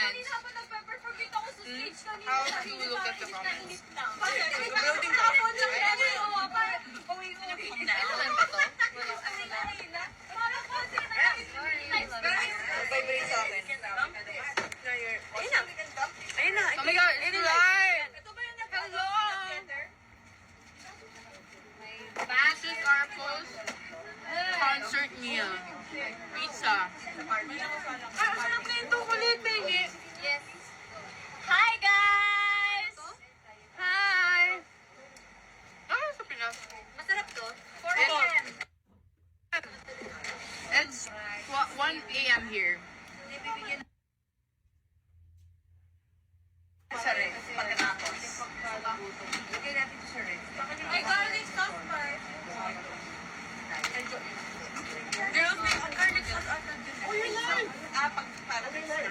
comments. How to look at the comments. Building ko. Saan ba to? Vibrate sa akin. Ayun na. Oh my God, it's live! Hello! This is our post concert meal. Pizza. Sarap na ito kulit, Bengi. Yes. Hi, guys! Hi! Ano sa Pinas? Masarap to. 4 Ito. a.m. It's 1 a.m. here. Sa rin, pagkatapos. Lagyan natin ito sa rin. Ay, garlic sauce bar. Girls, may garlic sauce ata din. Oh, you're live! Para din sa rin.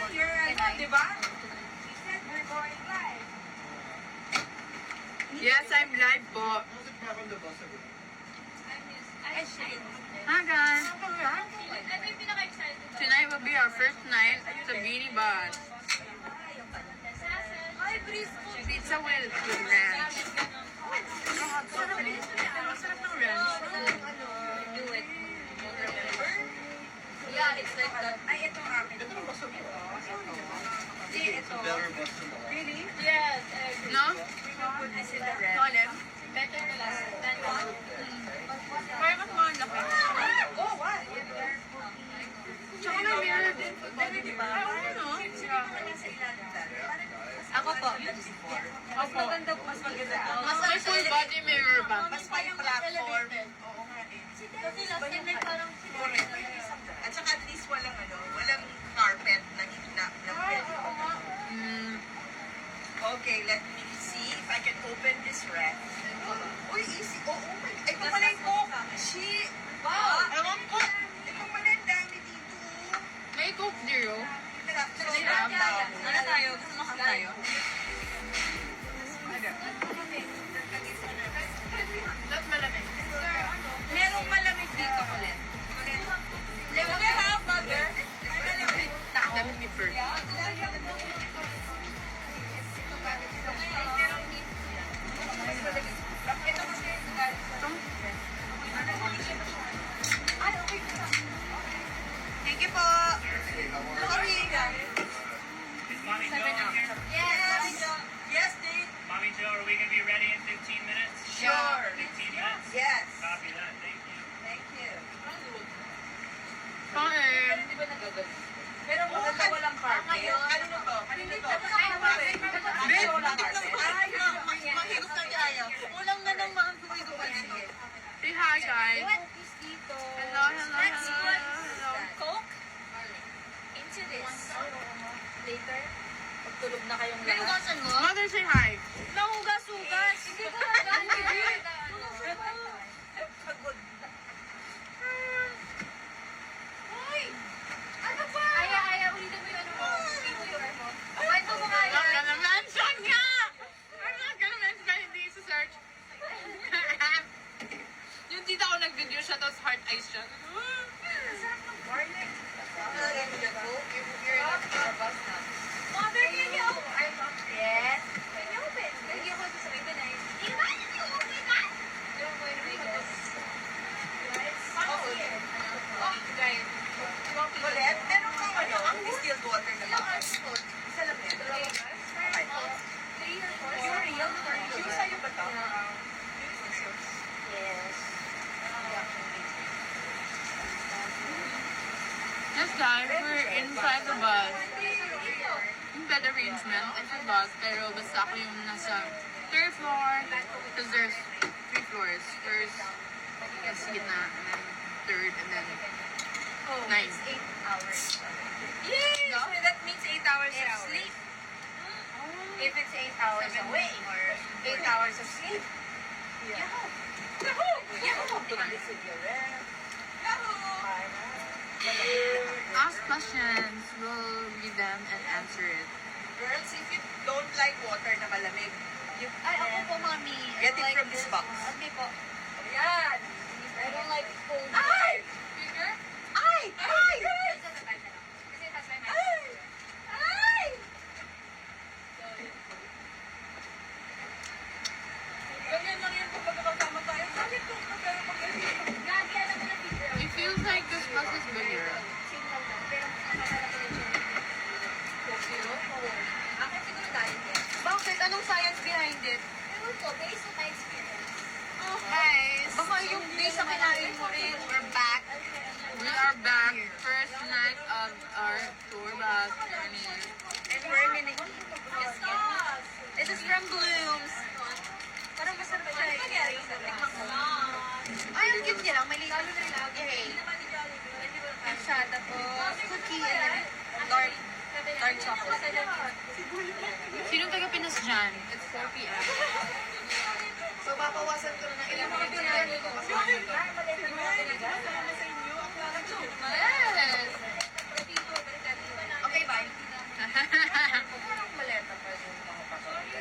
You're live, di ba? He said we're going live. Yes, I'm live po. Hi guys! Ito yung pinaka-excited. Tonight will be our first night sa Beanie Bus. Ay, brisco. Pizza with ranch. Masarap ng ranch. Do it. Yeah, it's like that. Ay, ito ang akin. Ito. Hindi, ito. Really? Yes. No? Put this in the red. Solid. Better to last than one. Kaya mas malaki. Oh, what? Tsaka na weird. Di ba? Ano? Ako po. Mas maganda po, mas maganda po. May full body mirror ba? Mas may platform. Oo nga eh. Kasi last time ay parang Correct. At saka at least walang walang carpet na pwede. Okay, let me see if I can open this ref. Uy, easy. Oh my. Ay, ito pala yung Coke. She. wow! Ewan ko. Ito pala ang dami dito. May Coke Zero. Ano tayo? Gusto mo kang tayo? That's malamig. Merong malamig dito ulit. Okay, ha, mother? Ay, malamig. Let me first. Ito kasi, thank you po. Sorry. Mommy Joe here? Yes. Yes, Dave. Mommy Joe, are we going to be ready in 15 minutes? Sure. 15 minutes? Yes. Copy that, thank you. Thank you. Kain. Pero maganda walang carpet. Ano na to? Ano na to? Babe, Wala carpet. Ay, mahirap na tayo. Ulang na ng mga gumagawa niya. Say hi guys. What is dito? Hello, hello, Let's hello, put hello. Coke into this. Later, pagtulog na kayong lahat. Hinugasan mo? Mother, say hi. Nahugas-hugas. Hindi ko nagamit. Pagod. Hoy! Ano ba? Aya, ulitin mo yung ano mo. Dito yung ano mo. Kwento mo nga I'm not yan. gonna mention ya! I'm not gonna mention ya, hindi sa search. Yung tita ko nag-video siya, tapos heart eyes siya. Morning. Nalagay mo dyan po? You're in the bus na. Mother, can you open? Yes. Can you open? Lagi ako sa sabay na eh. Can you open that? Don't go in the windows. Oh, guys. Colette, meron kang ang distilled water na ba? Isa lang yan. Okay. You're real? Yung sa'yo ba ito? Yes. Yes guys, we're inside the bus. Yung bed arrangement is the bus, pero basta ako yung nasa third floor, because there's 3 floors. First, yes, gitna, and then third, and then Oh, 9. it's 8 hours. Yes! No? That means 8 hours of hours. sleep. If it's 8 hours away or 8 hours of sleep. Yahoo! Yahoo! Yahoo! Ask questions, we'll read them and answer it. Girls, if you don't like water na malamig, you Ay, ako po, mami. Get it from this box. Okay po. Yan! I don't like cold. Ay! Bigger? Ay! Ay! Kasi it has my mind. Ay! have our tour bus journey. And we're gonna eat biscuit. This is from Blooms. Parang masarap siya eh. Ay, ang cute niya lang. May lalo na ilagay. Ang siya, tapos cookie and then dark chocolate. Sinong taga Pinas dyan? It's 4 p.m. So, babawasan ko na ng ilang minutes sa journey ko. Kasi Yes! okay, bye. Maleta pa yung mga pasote.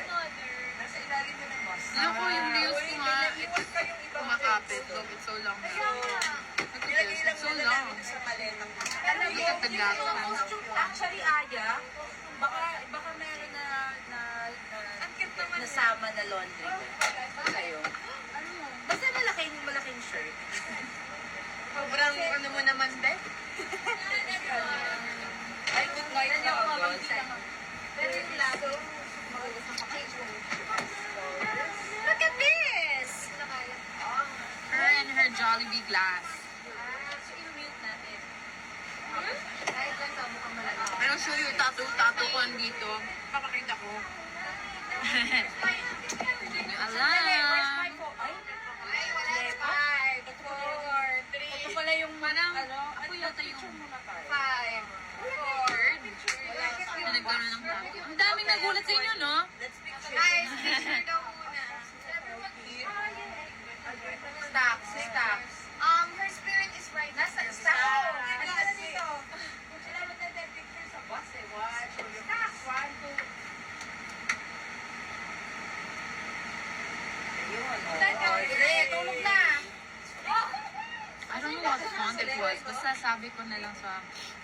Nasa ilalim na ng bus. Naku, yung reels ko nga, Iwas ka yung ibang kumakapit. Look, it's so long now. Look at Nilagay this, lang it's so muna long. namin sa maleta. Alam mo, Actually, Aya, baka meron na nasama na laundry sa'yo. Ano mo? Basta malaking shirt. Sobrang ano mo naman, Beth? Ay, good night na agad. Pero yung lago, look at this! Her and her Jollibee glass. So, i-mute natin. I'll show you tattoo ko andito. Papakita ko. Ala! Ito pala yung ako yata yung Third. Na nagkaroon ng tattoo. Ang daming nagulat sa inyo, no? Let's picture daw muna. Stocks. Her spirit is right. Nasa stocks. Nasa dito. Sila magte-picture sa bus eh. Watch. Stocks. 1, 2. Ayun. Tulog na. I don't know what font it was. Basta sabi ko na lang sa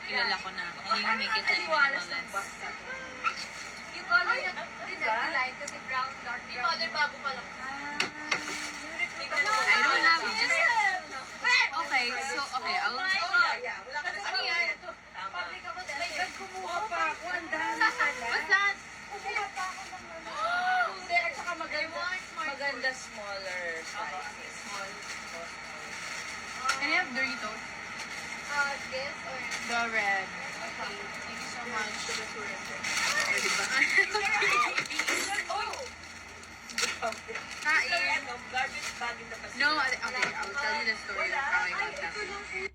kilala ko na hindi ko make it any minimalist. Yung color na light kasi brown dark. Yung color bago pa lang. I don't have just... Okay, so, okay, I'll... Wala ka na sa yan. Public ako din. Kumuha pa ako. Ang dami pala. What's that? Kumuha pa ako ng Hindi, at saka maganda smaller sizes. Can I have Doritos? this or The red. Okay, thank you so much. Oh, diba? Kain. Garbage bag in the No, okay, I'll tell you the story of how I got that.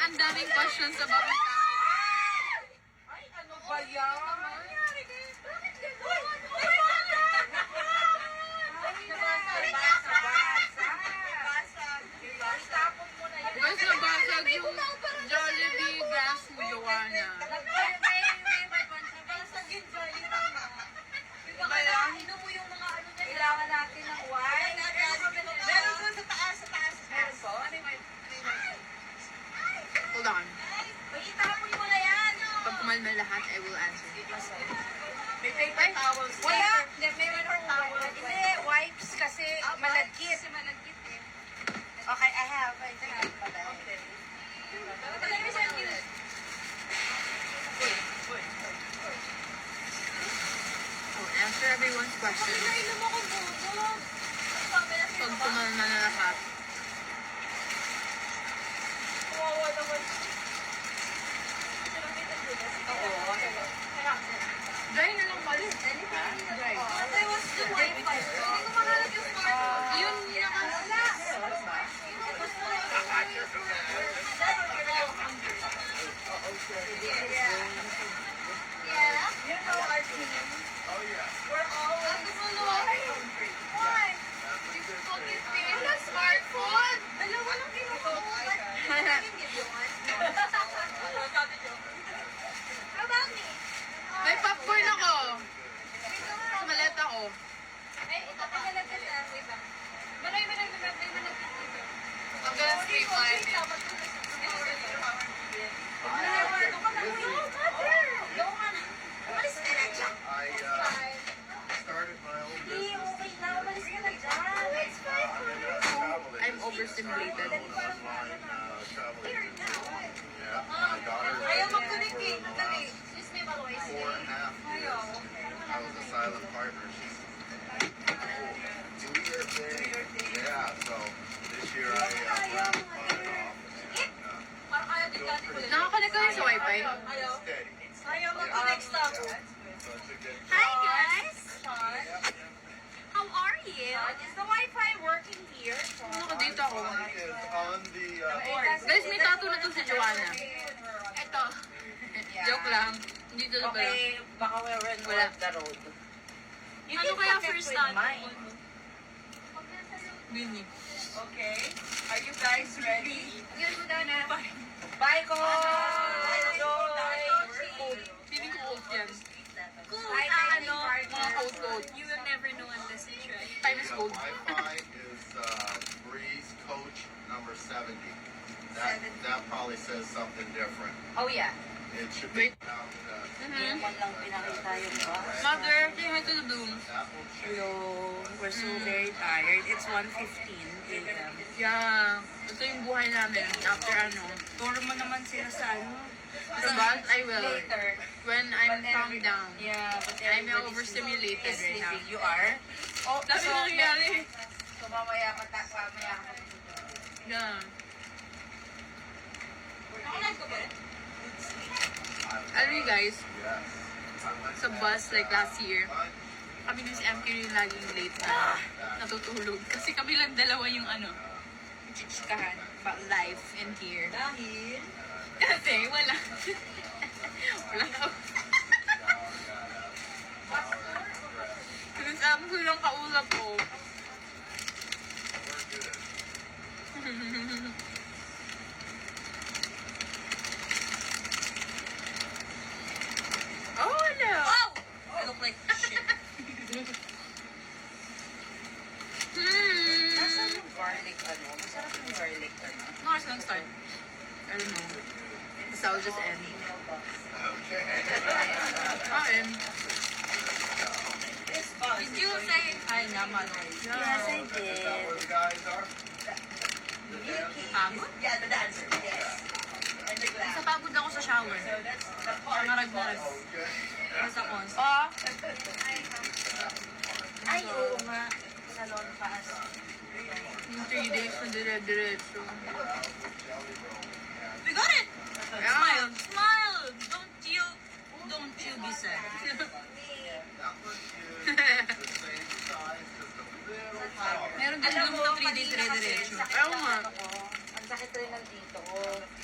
Ang daming questions about my Ay, ano ba yan? Guys, nabasag yung Jollibee glass ni Joanna. Kailangan natin ng wine. Meron doon sa taas. Meron po? Hold on. Itapon mo na yan. Pag kumalma lahat, I will answer. May paper towels. Wala. May paper towels. Hindi, wipes kasi malagkit. Okay, I have. I think I have. I'll answer everyone's question. Pag kumalma na lahat. Kawawa naman. Oo. Dry na lang pala. Dry. There was the wifi. overstimulated. Ayaw mag-connect eh. Dali. Excuse me, by the way. 4.5 years. I was a silent partner. She's two-year thing. Yeah, so this year I wrapped it off. Parang ayaw din dati ko. Nakakonect kayo sa wifi? Ayaw. Steady. Ayaw mag-connect stop. So it's a good Hi, job. guys. How are you? Is the Wi-Fi working here? Nakadito ako. Is on the Guys, may tattoo na to si Joanna. Ito. Joke lang. Hindi to pala. Okay, baka we're Wala. the road. You Ano can kaya connect first with natin? mine. Bini. Okay. Are you guys ready? Yun mo daw na. Bye, ko! Feeling ko old yan. Cool. Hi, Ano? Mga old. You will never know unless you try. Time is The old. Wi-Fi is Breeze Coach number 70. That probably says something different. Oh, yeah. It should be Wait. out. Hindi mo lang pinakita yung box. Mother, say hi to the bloom. That will change. Hello. We're so very tired. It's 1:15 a.m. Yeah. Ito yung buhay namin after ano. Turo mo naman sila sa ano. Sa bus, I will. Later. When I'm calmed down. Yeah, but I'm everybody's overstimulated is right now. sleeping. You are? Oh, Dami na nangyari. So mamaya ka mamaya ka. Yeah. Nakinig ko ba? Alam niyo guys, Yes. sa bus like last year, kami ni si MK yung laging late na natutulog. Kasi kami lang dalawa yung ano, chichikahan about life and here. Dahil? Kasi wala. Wala na. Kasi sabi ko lang kausap ko. We're good. Oh, no! I look like shit. Nasaan yung garlic ano? Masarap yung garlic ano? Mars lang start. I don't know. Basta I'll just end. Okay. Kain. Did you say Ay naman. Yeah. Yes, I Is that did. where the guys are? The dancers? Pagod? Yeah, the dancer. Yes. And the glass. Sa pagod ako sa shower. So that's the Sa part. marag-marag. Okay. Sa cons. Oh. Ay, oo nga. Salon pass. Yung 3 days na dire-diretso. We got it! Yeah. Smile! Smile! Don't you be sad. That one is the same size, just a little taller. Meron din bloom na 3 days dire-diretso. Oo nga. Ang sakit rin ng dito ko.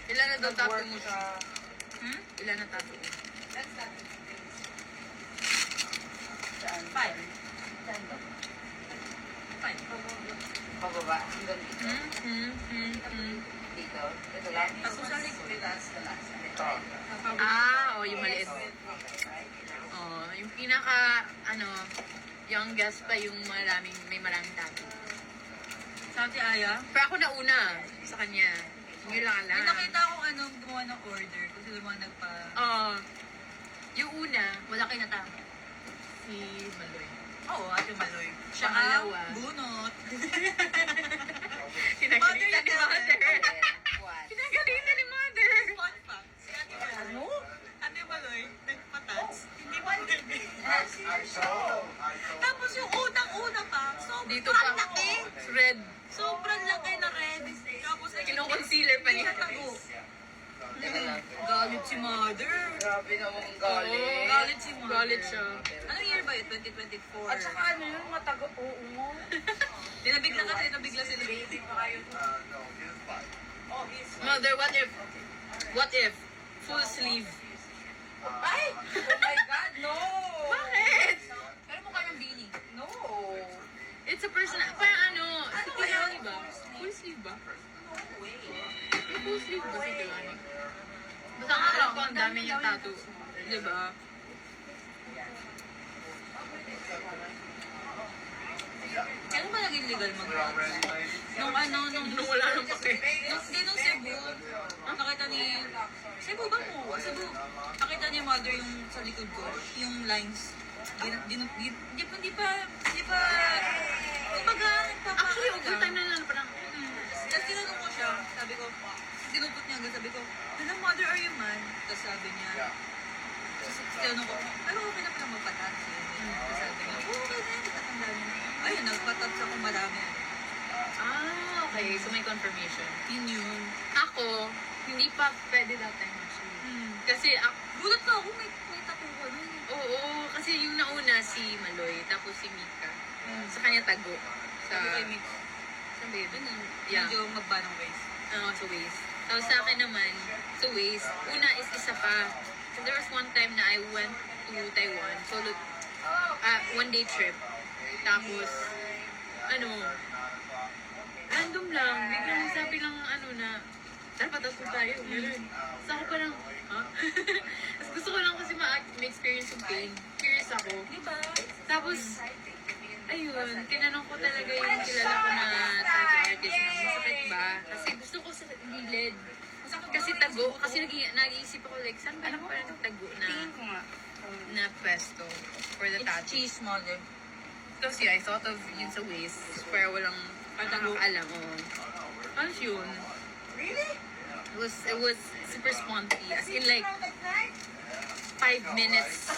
Ilan na daw tapo Nag-work mo siya. Hmm? Ilan na tapo mo? Saan? 5. Saan ba? 5. Pababa. Hanggang dito. Dito. Ito lang. Tapos sa likod. Ito. Ah, yung maliit. Oh, yung pinaka, youngest pa yung may maraming tapo. Sa Ate Aya? Pero ako nauna sa kanya. Ngayon lang May alam. nakita akong gumawa ng order. Kasi sila mga nagpa... Oo. Yung una, wala kayo natama. Si Maloy. Oo, Ate Maloy. Siya Pangalawa. ang bunot. Kinagalitan ni Mother. What? Kinagalitan ni Mother. Fun fact. Si Ate Maloy. Ano? Ate Maloy, nagpatats. Hindi pa I saw. Tapos yung unang-una pa, sobrang Dito pa. laki. Red. Sobrang laki na red. Tapos Kino-concealer pa niya. Tago. Galit si Mother. Grabe naman Oo. Galit si Mother. Galit siya. Anong year ba yun? 2024? At saka ano yun, mataga, oo mo. Dinabigla kasi, dinabigla sila. No, he's fine. Oh, he's... Mother, what if full sleeve? Ay! Oh my God, no! Bakit? Pero mukha yung beanie. No! It's a personal, parang si Kilani ba? Full sleeve ba? Yung full sleeve ba si Kilani? Basta ang alam ko, ang dami niyang tattoo. Diba? Kailan ba naging legal We're all mag-dance? ready, ladies? Nung Nung wala nang pake. nung Cebu, nakita ni, Cebu ba mo? Cebu. Nakita ni Mother yung sa likod ko, yung lines. Di pa, kumbaga, Actually, overtime na lang parang, hanggang sabi ko, hello mother, are you mad? Tapos sabi niya, Yeah. tinanong ko, pero okay na pala magpatats yun. Tapos sabi niya, okay na, tatandaan niya. Ayun, nagpatats ako marami. Okay. So may confirmation. Yun. Ako, hindi pa pwede that time actually. Kasi ako, Gulat ka ako, may tattoo ko nun. oo, kasi yung nauna si Maloy, tapos si Mika. Sa kanya tago. Sa, Sabi kay Mix, sa baby. yun, Yeah. medyo magba ng waist. Sa waist. Tapos sa akin naman, sa waist, una is isa pa. So there was one time na I went to Taiwan, solo, one day trip. Tapos, random lang, biglang sabi lang na, tara patatlo tayo, gano'n. So ako parang, ha? Tapos gusto ko lang kasi ma-experience yung pain. Curious ako. Diba? Tapos, ayun, tinanong ko talaga yung kilala ko na tattoo artist na masakit ba? Kasi gusto ko sa gilid. Kasi tago, kasi nag-iisip ako like, saan ba lang parang tago Tingin ko nga. na pesto for the It's tattoo? cheese mother. Tapos yeah, I thought of yun sa waist, para walang nakakaalam. Ano yun? Really? It was super sponty. As in like, 5 minutes.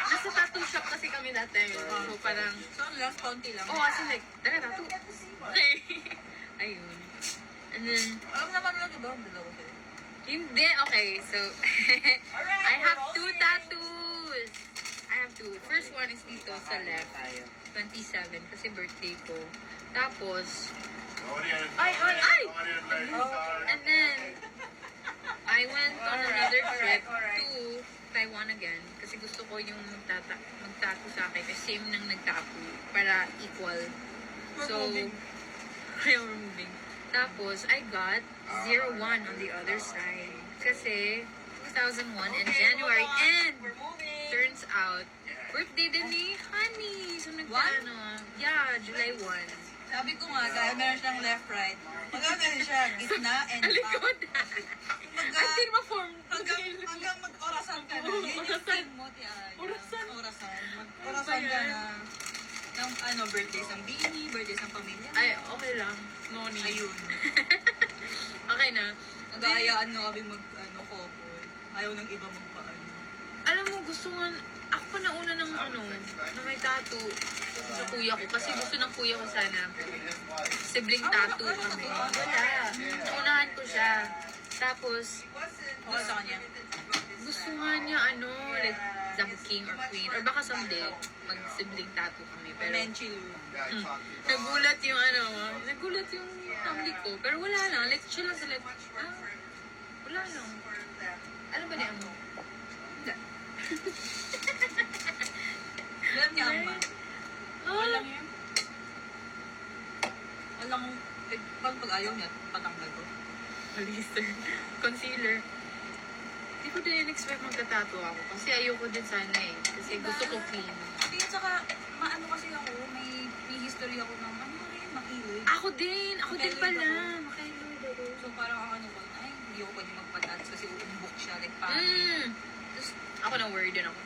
Nasa tattoo shop kasi kami that time. So parang, So, last konti lang. as in like, tara tattoo. Okay. Ayun. And then, Alam naman lang, diba? Dalawa sila. hindi, okay. So, I have 2 tattoos. I have 2. First one is dito sa left. 27 kasi birthday ko. Tapos, Ay! and then, I went on another trip to Taiwan again. Kasi gusto ko yung mag-tattoo sa akin. Kasi same nang nag-tattoo. Para equal. So, ayaw removing. Tapos, I got 01 on the other side. Kasi, 2001 in January. And, turns out, birthday din ni Honey. So, yeah, July 1. Sabi ko nga, dahil meron siyang left-right, maganda rin siya, gitna and back. Alikod. Kumbaga, Until ma-form. hanggang mag-orasan ka na. Yun yung theme mo, Tiay. Orasan. Orasan. Mag-orasan ka na. Ng birthdays ng bini, birthdays ng pamilya. Ay, okay lang. No need. Ayun. Okay na. Nag-aayaan nyo kami couple. Ayaw ng iba magpaano. Alam mo, gusto nga, ako pa nauna ng na may tattoo sa kuya ko. Kasi gusto ng kuya ko sana, sibling tattoo kami. Wala. Naunahan ko siya. Tapos, Gusto niya. gusto nga niya, like, the king or queen. Or baka someday, mag-sibling tattoo kami. Pero, Menchil. nagulat yung nagulat yung family ko. Pero wala lang. Like, chill lang sila. Wala lang. Ano ba niya mo? Wala. Alam niya ang man. Walang Walang, pag ayaw niya, patanggal ko. Alister. Concealer. Hindi ko din expect magtatato ako. Kasi ayoko din sana eh. Kasi gusto ko clean. Hindi, tsaka, maano kasi ako, may history ako ng, makiloy. Ako din! Ako din Makailoy pala. ako. Makailoy ako. So parang ang ko, ay, hindi ako pwede magpatats kasi uumbok siya, like Tapos, ako na worried din ako.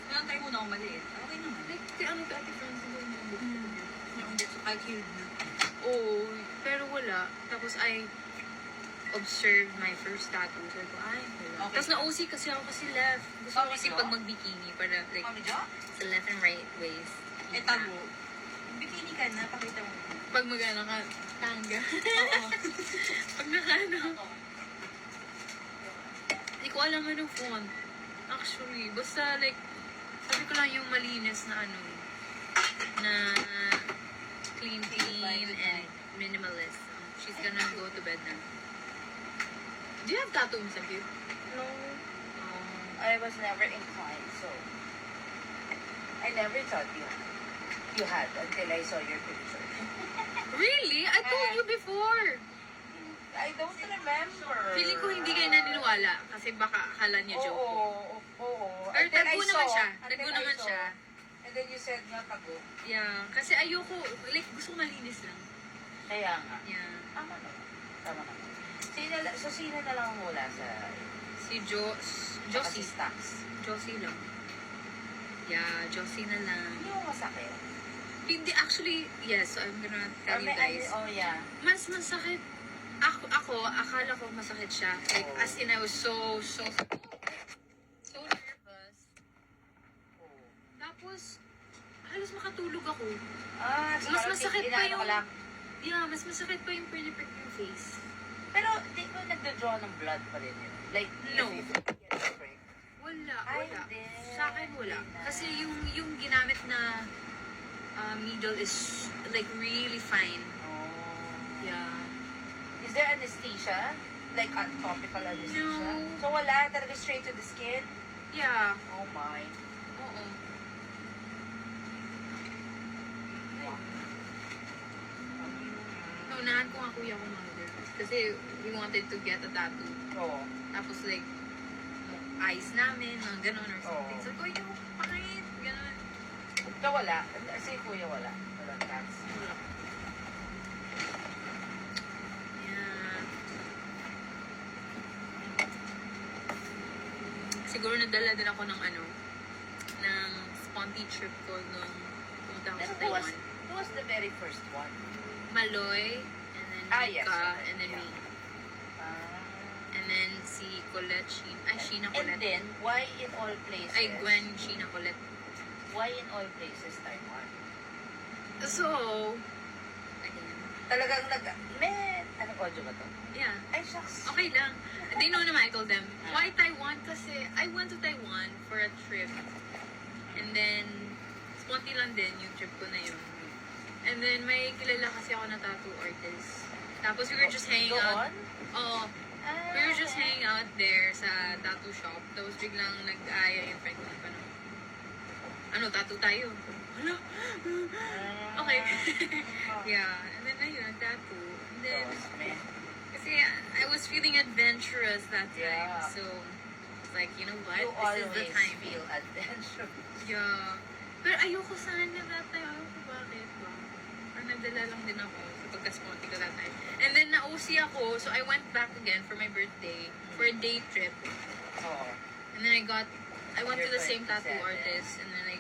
Kaya tayo muna ako maliit. Okay naman. Like, kay Ate Francis doon yung book. Yung umbok sa kahit healed na. Oo, pero wala. Tapos I observed my first tattoo. Sabi ko, ay, wala. Okay. Tapos na-OC kasi ako kasi left. Gusto ko kasi Okay. pag mag-bikini para like Mami Jo? sa left and right waist. Eh, tago. Bikini ka na, pakita mo. Pag mag-ano ka, tanga. Oo. Pag nakano. Hindi ko alam anong font. Actually, basta like, sabi ko lang yung malinis na na clean and minimalist. She's gonna go to bed na. Do you have tattoos, Sabir? No, Oh. I was never inclined, so I never thought you had until I saw your picture. Really? I told you before. I don't remember. Feeling ko hindi kayo naniniwala kasi baka akala niya joke ko. Oo. Pero Until tagpo I naman saw- siya. until Tagpo I naman saw. siya. And then you said nga tago. Yeah. Kasi ayoko, like, gusto ko malinis lang. Kaya nga. Yeah. Tama naman. Sino na lang mula sa Si Josie. Stacks? Josie lang. Yeah, Josie na lang. Hindi mo masakit. Hindi, actually, yes, I'm gonna tell you guys. Oh, yeah. Mas masakit. Akala ko masakit siya. Like, as in, I was so nervous. Tapos, halos makatulog ako. So Mas parang masakit pa inaano yung... ka lang. Yeah, mas masakit pa yung prick yung face. Pero, di ba nagda-draw ng blood pa rin yun? Like, No. if you get a prick. Wala. Ay, Wala. hindi. Sa akin, wala. Kasi yung ginamit na needle is like really fine. Oh. Yeah. Is there anesthesia? Like, topical anesthesia? No. So, wala? Talaga straight to the skin? Yeah. Oh my. Oo. Naunahan ko nga kuya ko mother. Kasi we wanted to get a tattoo. Oo. Tapos like, eyes namin, mga ganun or something. Oo. So, kuya ko, pakit, ganun. Ito wala. Kasi kuya wala. Walang tats. Yeah. Siguro nadala din ako ng ng sponty trip ko nung pumunta ako Pero sa Taiwan. who was the very first one? Maloy, and then Yes. Mika, Okay. and then Yeah. me. And then si Colette, Sheena And Colette. then, why in all places? Ay, Gwen, Sheena Colette. Why in all places Taiwan? So, ayun. Talagang anong audio ba to? Yeah. Ay, shucks. Okay lang. They know naman I told them, why Taiwan? Kasi I went to Taiwan for a trip. And then, sponty lang din yung trip ko na yun. And then, may kilala kasi ako na tattoo artist. Tapos, we were just hanging out. Doon? Oo. We were just hanging out there sa tattoo shop. Tapos, biglang nag-aya yung friend ko na parang, tattoo tayo. Hala? Okay. Yeah. And then, ayun, tattoo. And then, kasi I was feeling adventurous that time. Yeah. So, it's like, you know what? You This is the always time. feel adventurous. Yeah. Pero ayoko sana that time. Ayoko bakit ba? Parang nagdala lang din ako sa pagka-sponty ko that time. And then na-OC ako, so I went back again for my birthday for a day trip. Oo. And then I went to the Your same tattoo 27. artist, and then I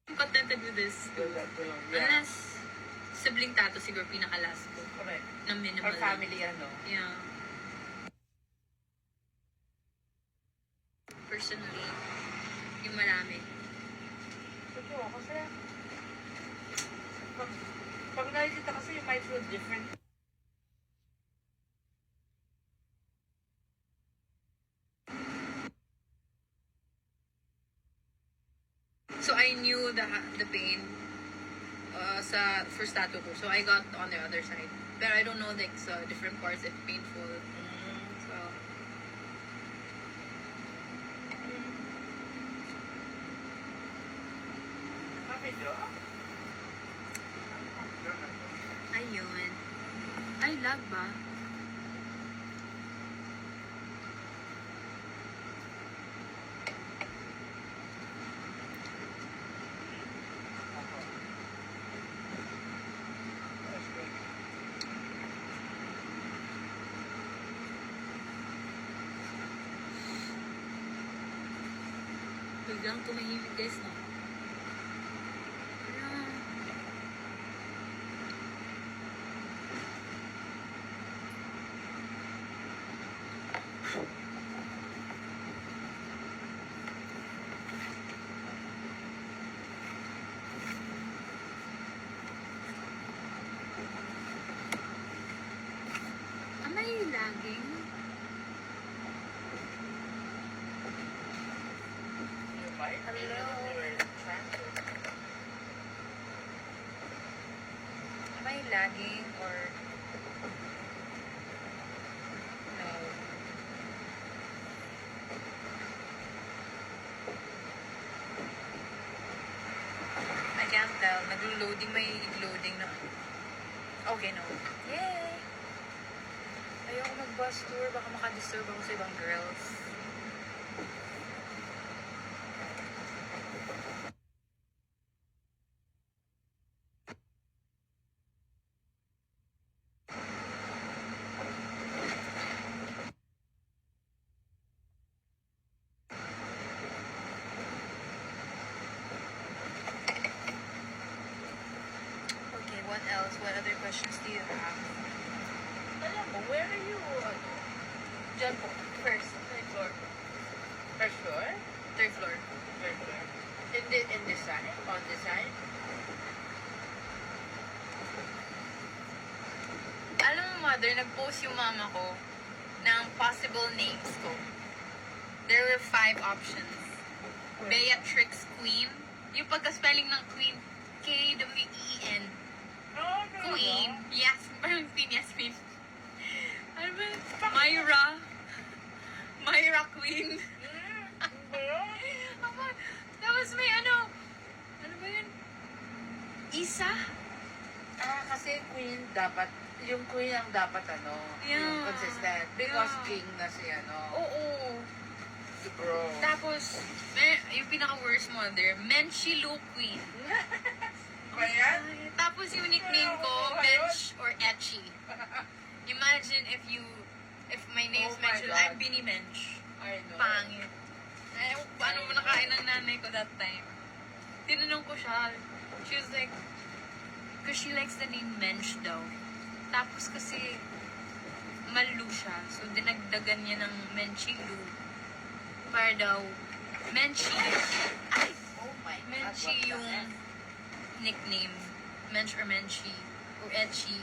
I'm contented with this. Yeah. Unless sibling tattoo siguro pinaka-last ko. Correct. Na minimal. Or family, Yeah. Personally, yung marami. Totoo, kasi pag nakikita kasi you might feel different. So I knew the pain sa first tattoo ko. So I got on the other side. Pero I don't know like sa different parts if painful. So ayun. Ay, lag ba? Biglang tumahimik guys, no? Wala. Am I lagging? Hello. Am I lagging or no? I can't tell. Nag-loading, may loading na. Okay, no. Yay! Ayoko mag-bus tour. Baka makadisturb ako sa ibang girls. questions do you have? Alam mo, where are you, Diyan po. First, third floor. First floor? Third floor. Third floor. In this side? On this side? Alam mo, mother, nag-post yung mama ko ng possible names ko. There were 5 options. Beatrix Queen. Yung pagka-spelling ng Queen, K-W-E-N. Queen. Yes, parang Queen Yasmin. Ano ba? Myra Queen. Tapos may ano ba yun? Isa? Kasi queen dapat, yung queen ang dapat Yeah. yung consistent. Because Yeah. king na si Oo. si bro. Tapos, yung pinaka-worst mo there, Menchilu Queen. Ba yan? Tapos yung nickname ko, Mench or Etchy. Imagine if my name's Oh my Menchilu, God. I'm Bini Mench. I know. Pangit. Ay, paano mo nakain ng nanay ko that time? Tinanong ko siya. She was like, because she likes the name Mench daw. Tapos kasi, Malu siya. So, dinagdagan niya ng Menchilu. Para daw, Menchi. Ay! Oh my God. Menchi what the yung heck? nickname. Mench or Menchi. Or Etchi.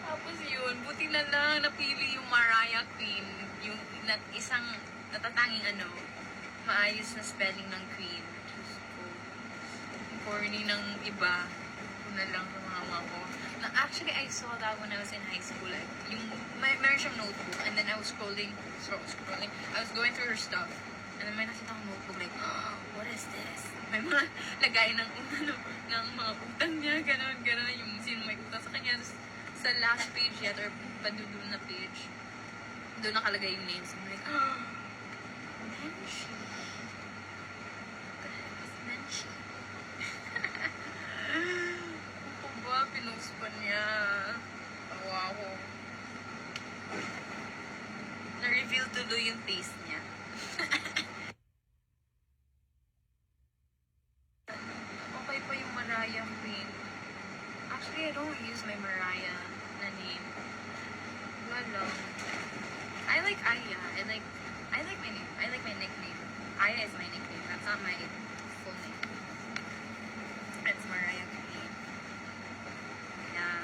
Tapos yun, buti na lang napili yung Mariah Queen. Yung isang natatanging maayos na spelling ng Queen. Diyos ko. Corny ng iba. Ako na lang sa mama ko. Na actually, I saw that when I was in high school. Like, meron siyang notebook. And then I was scrolling. I was going through her stuff. And then may nakita akong notebook. Like, oh, what is this? May mga lagay ng mga utang niya. Ganon. Yung sino may utang sa kanya. Tapos, sa last page yet, or padudun na page, doon nakalagay yung names. I'm like, oh, Menchi. What the heck is Menchi? Ako ba? Pinost pa niya. Tawa ako. Na-reveal tuloy yung taste niya. Okay pa yung Mariah Queen. Actually, I don't use my Mariah na name. Wala. I like Aya. I like my name. I like my nickname. Aya is my nickname. That's not my full name. It's Mariah Queen. Yeah.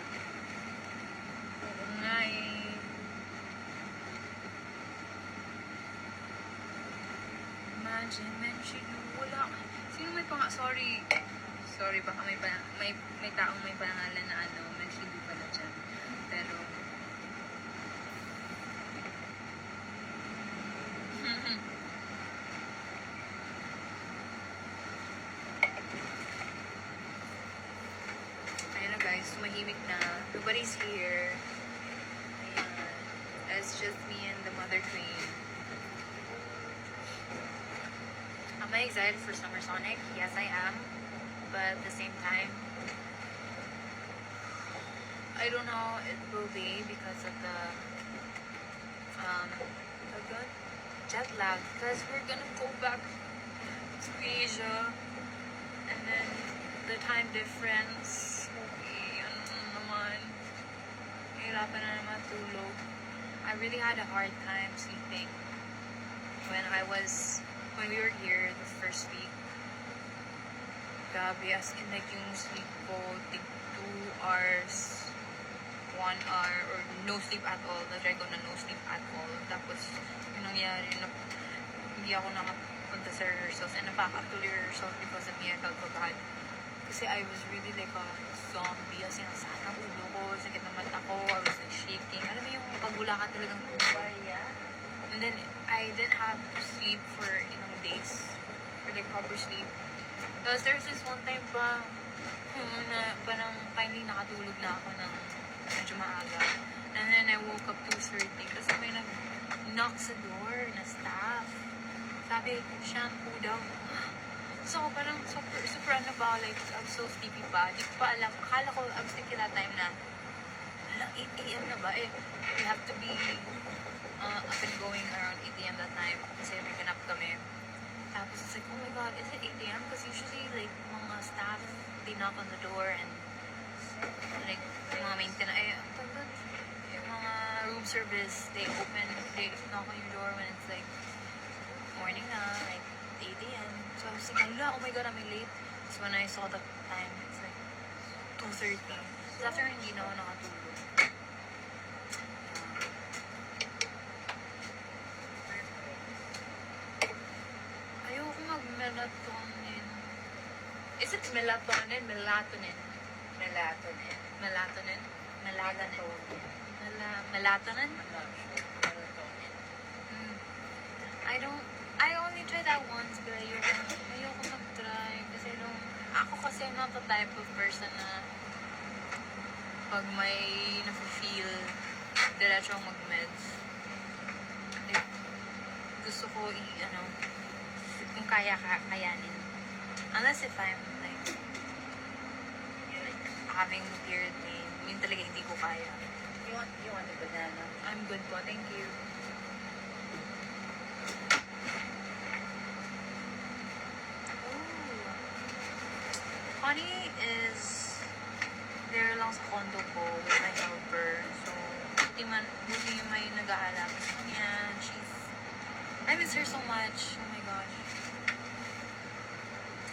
Oo nga eh. Imagine, Menchilu. Wala. Sino may sorry. Sorry, baka may taong may pangalan na Menchilu pala dyan. Pero, ayun na guys, tumahimik na. Nobody's here. Ayan. It's just me and the Mother Queen. Am I excited for Summer Sonic? Yes, I am. But at the same time, I don't know how it will be because of the jet lag. Because we're gonna go back to Asia, and then the time difference. Okay, ano na naman. Hirapan na naman tulog. I really had a hard time sleeping when we were here the first week. Grabe, as in like yung sleep ko, take 2 hours, 1 hour, or no sleep at all. Na-try ko na no sleep at all. Tapos, yung nangyari, hindi ako nakapunta sa rehearsals and napakatuloy rehearsals because of me. I felt so bad. Kasi I was really like a zombie. As in, nasaan ang ulo ko, sakit ng mata ko, I was like shaking. Alam mo yung pagbula ka talagang tubay. And then, I didn't have sleep for ilang days. Or like proper sleep. Tapos there's this one time pa, na parang finally nakatulog na ako ng medyo maaga. And then I woke up 2:30 kasi may nag-knock sa door na staff. Sabi, shampoo daw. So, parang super ano ba, like, I'm so sleepy pa. Di ko pa alam. Akala ko, I was thinking that time na, 8 a.m. na ba? We have to be up and going around 8 a.m. that time. Kasi may ganap kami. Tapos it's like, oh my god, is it 8 a.m.? Because usually, like, mga staff they knock on the door and like yung mga maintenance, yung mga room service, they knock on your door when it's like morning na, like 8 a.m. So I was like, oh my god, I'm late. So when I saw the time, it's like 2:30. So after hindi na ako nakatulog. Ayoko mag-melatonin. Is it melatonin? Melatonin. Melatonin. Melatonin? Melatonin. Melatonin. Melatonin? I'm not sure. Melatonin. Mm. I only tried that once, but ayoko mag-try. Kasi ako kasi I'm not the type of person na pag may na-feel, diretso akong mag-meds. Like, gusto ko kung kayanin. Unless if I'm like having period pain, yun talaga hindi ko kaya. You want a banana? I'm good po, thank you. Honey is there lang sa condo ko with my helper. So, buti may nag-aalala sa kanya. I miss her so much. Oh my gosh.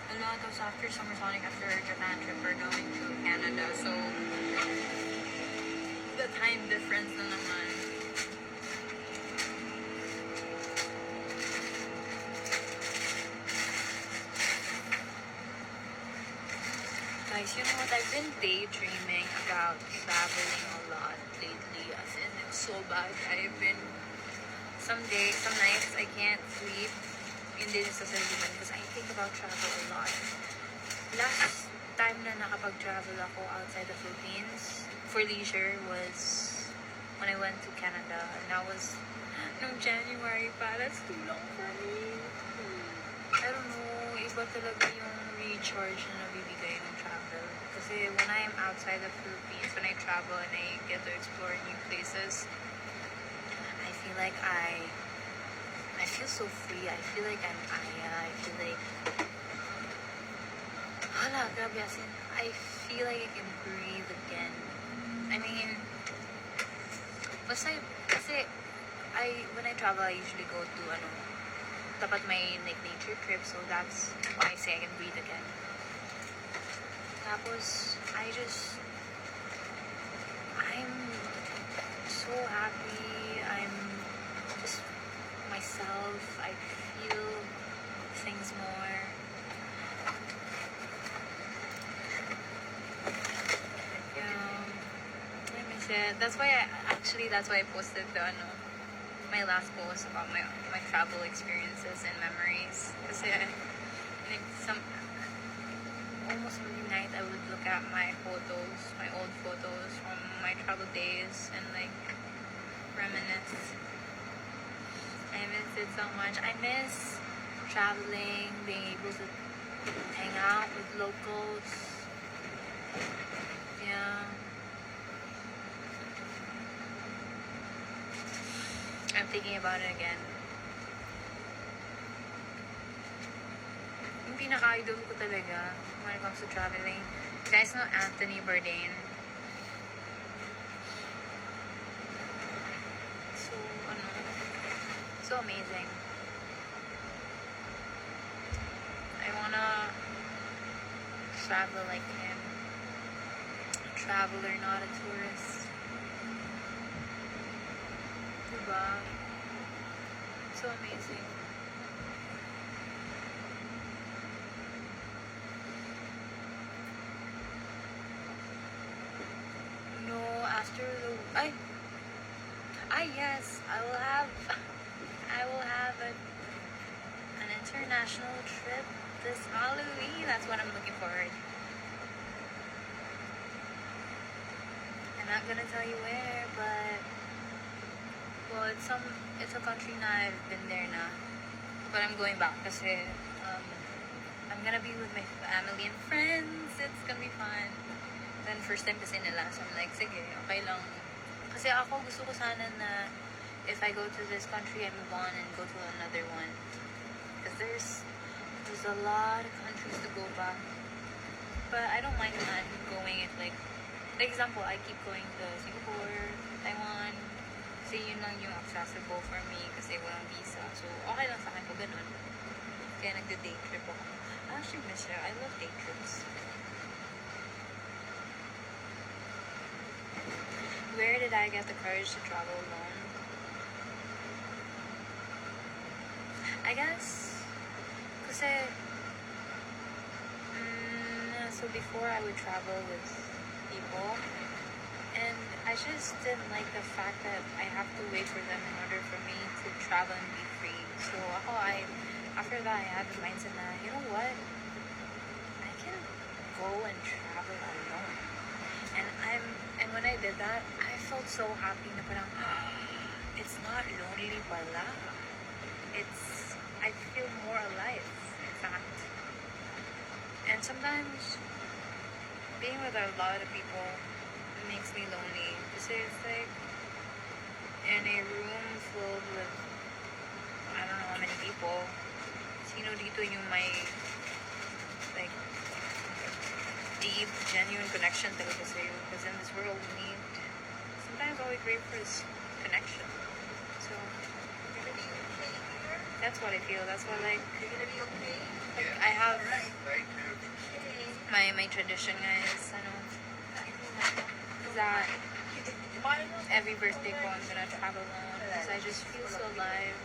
A lot of after Summer Sonic, after our Japan trip, we're going to Canada. So, the time difference na naman. Guys, you know what? I've been daydreaming about traveling a lot lately. As in, it's so bad. Some nights, I can't sleep. Hindi necessarily because I think about travel a lot. Last time na nakapag-travel ako outside the Philippines for leisure was when I went to Canada. And that was noong January pa. That's too long for me. I don't know. Iba talaga yung recharge na nabibigay ng travel. Kasi when I am outside the Philippines, when I travel and I get to explore new places, I feel like I feel so free. I feel like I'm Aya. I feel like grabe as in, I feel like I can breathe again. I mean, kasi when I travel, I usually go to dapat may like nature trip, so that's why I say I can breathe again. Tapos, I'm so happy. I'm just myself. I feel things more. I miss it. That's why I posted my last post about my travel experiences and memories. Kasi like almost every night I would look at my old photos from my travel days and like reminisce. I miss it so much. I miss traveling, being able to hang out with locals. Yeah. I'm thinking about it again. Yung pinaka-idol ko talaga when it comes to traveling. You guys know Anthony Bourdain? So amazing. I wanna travel like him. A traveler, not a tourist. Diba? So amazing. No, after the yes, I will have an international trip this Halloween. That's what I'm looking forward. I'm not gonna tell you where, but well, it's a country na I've been there na, but I'm going back kasi I'm gonna be with my family and friends. It's gonna be fun. Then first time kasi nila, so I'm like, sige, okay lang. Kasi ako gusto ko sana na if I go to this country, I move on and go to another one. Because there's a lot of countries to go back. But I don't mind not going if like example, I keep going to Singapore, Taiwan. Kasi yun lang yung accessible for me kasi walang visa. So, okay lang sa akin po ganun. Kaya nagde-day trip ako. I actually miss it. I love day trips. Where did I get the courage to travel alone? I guess, kasi, so before I would travel with people, and I just didn't like the fact that I have to wait for them in order for me to travel and be free. So after that, I had the mindset na, you know what? I can go and travel alone. And when I did that, I felt so happy na parang, it's not lonely pala. I feel more alive, in fact. And sometimes, being with a lot of people makes me lonely. Kasi it's like, in a room filled with, I don't know how many people, sino dito yung may, like, deep, genuine connection talaga sa'yo. Because in this world, we need, sometimes all we crave for is connection. So, that's what I feel. That's what, like, I have, my tradition, guys, that every birthday ko, I'm gonna travel alone because I just feel so alive.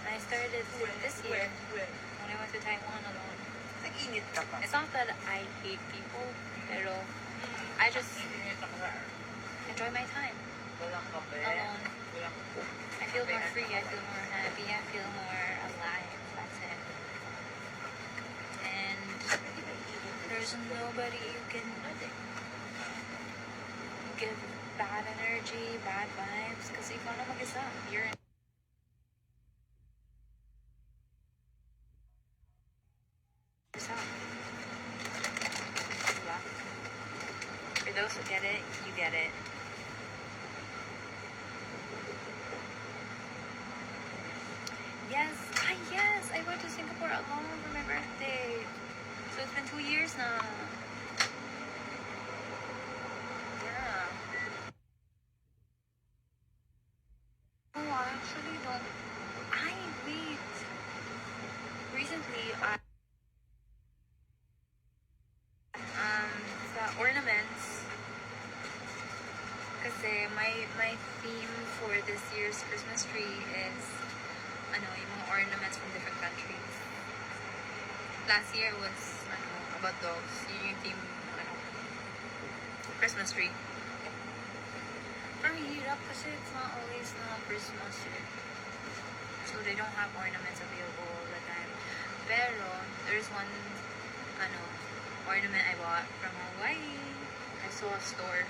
And I started this year when I went to Taiwan alone. Nag-init ka pa. It's not that I hate people, pero I just enjoy my time Walang kape. alone. Walang I feel more free, I feel more happy, I feel more alive. That's it. And there's nobody you can give bad energy, bad vibes, kasi ikaw na mag-isa. You're in yourself. Diba? For those who get it, you get it. Yes, yes, I went to Singapore alone for my birthday. So it's been 2 years now. Yeah. Oh, I actually don't. Wait. Recently, sa ornaments. Kasi my theme for this year's Christmas tree is yung mga ornaments from different countries. Last year was about dogs. Yun yung theme Christmas tree. Pero hirap kasi it's not always na Christmas eh. So they don't have ornaments available all the time. Pero there's one ornament I bought from Hawaii. I saw a store.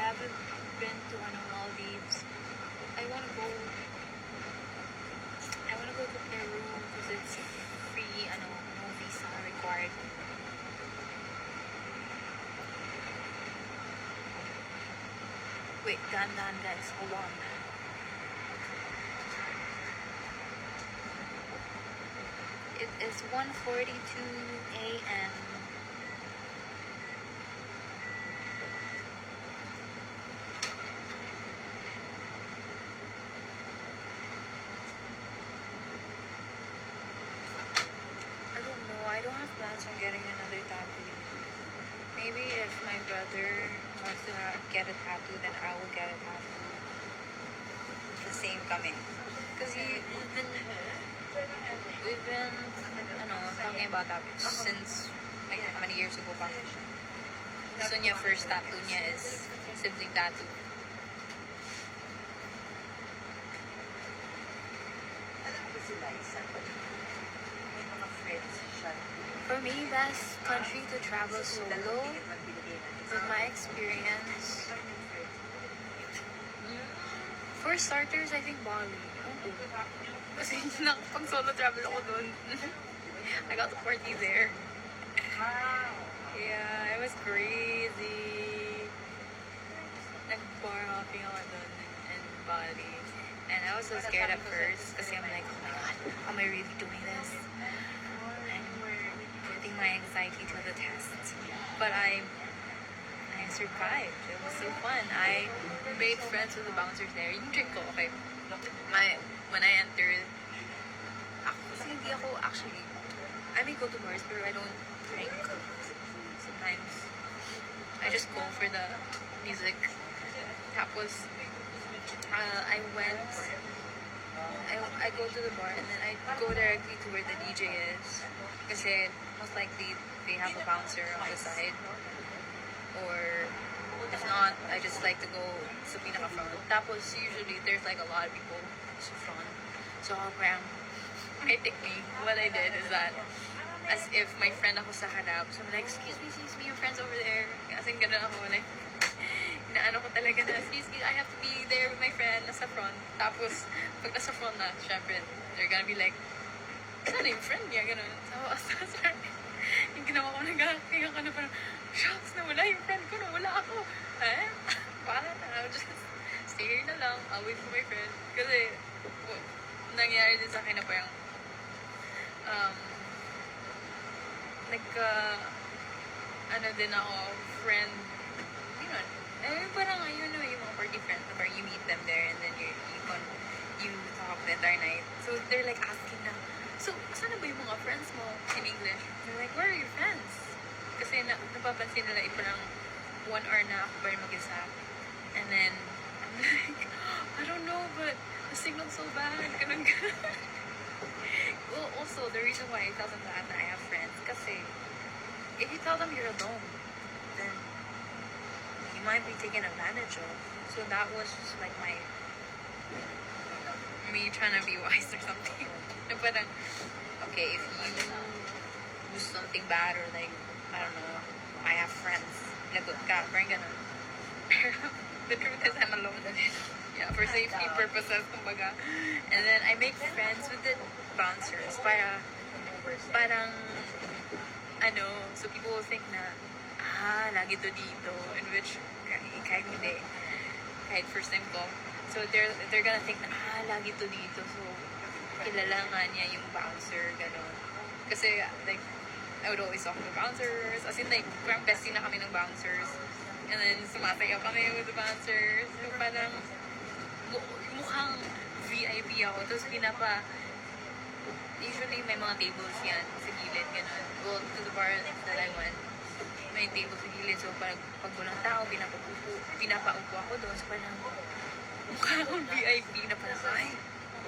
I haven't been to Maldives. I wanna go to Peru because it's free, no visa required. Wait, guys, hold on. It is 1:42 a.m. I don't have plans on getting another tattoo. Maybe if my brother wants to get a tattoo, then I will get a tattoo. The same coming. Because we've been talking about that since like how many years ago pa. So niya first tattoo niya is sibling tattoo. Alam ko si Liza. May mga friends siya. For me, best country to travel solo, with my experience. For starters, I think Bali. Kasi pag solo travel ako doon. I got to party there. Wow. Yeah, it was crazy. Nag-bar hopping ako doon in Bali. And I was so scared at first kasi I'm like, oh my god, am I really doing this? I'm putting my anxiety to the test. But I survived. It was so fun. I made friends with the bouncers there. Yung drink ko, okay. When I entered, kasi hindi ako actually, I may go to bars pero I don't drink. Sometimes, I just go for the music. Tapos, I go to the bar and then I go directly to where the DJ is. Kasi most likely they have a bouncer on the side. Or if not, I just like to go sa pinaka-front. Tapos usually there's like a lot of people sa front. So parang may technique. What I did is that as if my friend ako sa harap. So I'm like, excuse me, your friend's over there. Kasi ganun ako. Like, inaano ko talaga na, excuse me, I have to be there with my friend nasa front. Tapos, pag nasa front na, syempre, they're gonna be like, saan yung friend niya? Ganun. Tapos, yung ginawa ko, nag-acting ako na parang, shucks, nawala yung friend ko, nawala ako. Eh? Para na, I'll just stay here na lang. I'll wait for my friend. Kasi, nangyari din sa akin na parang, ano din ako, friend, yun, parang yun know, yung mga party friends, na parang you meet them there and then you talk the entire night. So they're like asking na, so saan na ba yung mga friends mo in English? They're like, where are your friends? Kasi napapansin nila parang 1 hour na ako ba rin mag-isa. And then, I'm like, I don't know, but the signal's so bad. Ganun. Well, also, the reason why I tell them that I have friends, kasi if you tell them you're alone, then you might be taken advantage of. So that was just like me trying to be wise or something. Na parang, okay, if you do something bad or like, I don't know, I have friends, lagot ka, parang ganun. The truth is I'm alone. Yeah, for safety purposes, kumbaga. And then I make friends with the bouncers parang ano, so people will think na lagi to dito, in which kahit hindi, kahit first time ko, so they're gonna think na lagi to dito, so kilala nga niya yung bouncer, gano'n. Kasi like I would always talk to the bouncers, as in like parang bestie na kami ng bouncers, and then sumasayaw kami with the bouncers, so parang mukhang VIP ako. Tapos usually may mga tables yan sa gilid, gano'n. Well, to the bar that I went, may table sa gilid. So, pag walang tao, pinapaupo ako doon. So, parang mukha akong VIP na parang, ay,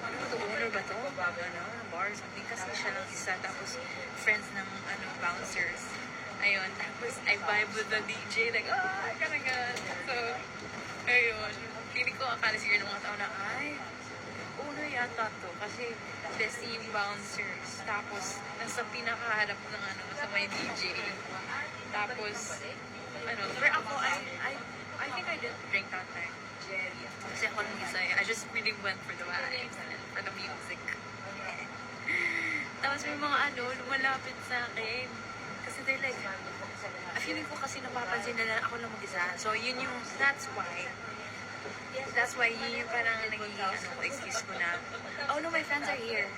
ano ba to? Owner ba to? Ano, bar or something. Kasi siya lang isa. Tapos, friends ng bouncers. Ayun. Tapos, I vibe with the DJ. Like, kanagan. So, ayun. Feeling ko, akala siguro ng mga tao na, ay, owner yata to. Kasi, bestie yung bouncers. Tapos, nasa pinakaharap ng sa may DJ. Tapos, pero ako, I think I didn't drink that time. Kasi ako nung isa, I just really went for the vibes and for the music. Tapos may mga lumalapit sa akin. Kasi they're like, feeling ko kasi napapansin nila ako lang mag-isa. So, that's why yun yung parang naging excuse ko na, oh no, my friends are here.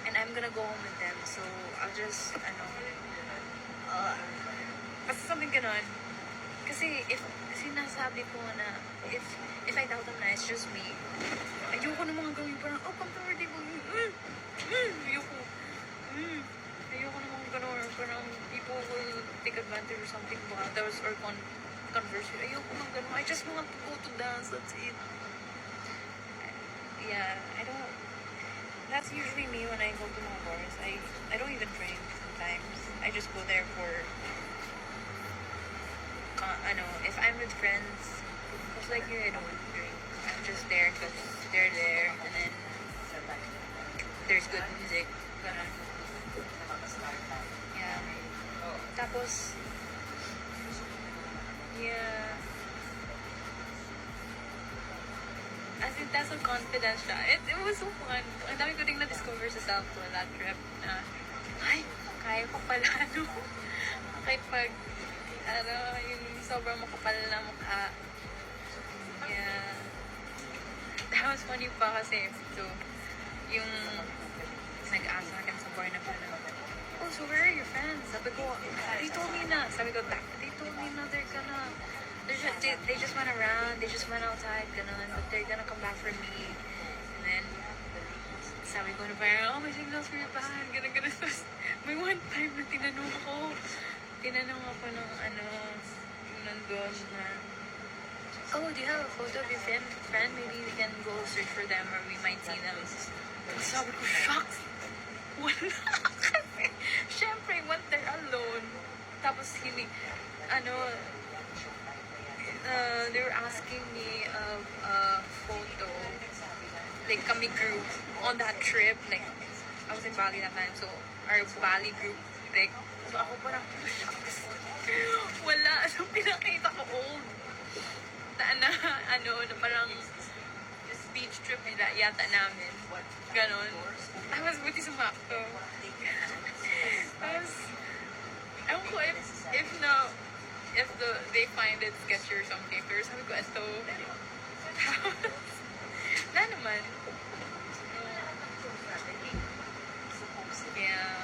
And I'm gonna go home with them. So, I'll just, kasi something ganon. Kasi sinasabi ko na, if I tell them na it's just me, ayoko na mga gawin parang, comfortable. Ayoko na mga ganon. Parang people will take advantage or something about those or conversation. Ayoko mga ganon. I just want to go to dance. That's it. Yeah, that's usually me when I go to mga bars. I don't even drink sometimes. I just go there for, if I'm with friends, most likely I don't drink. I'm just there because they're there, and then there's good music. Ganun. Yeah. Tapos, yeah. As in, that's so confident siya. It was so fun. Ang dami ko ding na-discover sa self-to that trip na, ay, kaya ko pala, makipag, ano, yung sobrang makapal na mukha. Yeah. That was funny pa kasi, so, yung nag-ask sa akin sa bar na pala, oh, so where are your friends? Sabi ko, they told me na. Sabi ko, they told me na they're gonna, they just went around, they just went outside, ganun, but they're gonna come back for me. And then, sabi ko na parang, oh, may signals for your bag, ganun. Tapos, may one time na tinanong ako ng ano, yung nandun na, oh, do you have a photo of your friend? Maybe we can go search for them or we might see them. Tapos sabi ko, shucks! Wala kasi. Siyempre, went there alone. Tapos they were asking me of a photo. Like, kami group on that trip. Like, I was in Bali that time, so our Bali group, like, so ako parang, shucks. Wala. So, pinakita ko old. Na parang beach trip nila yata namin. Ganon. Tapos buti sumakto. Tapos, ewan ko if they find it sketchy or something. Pero sabi ko, ito. Tapos, wala naman. Yeah.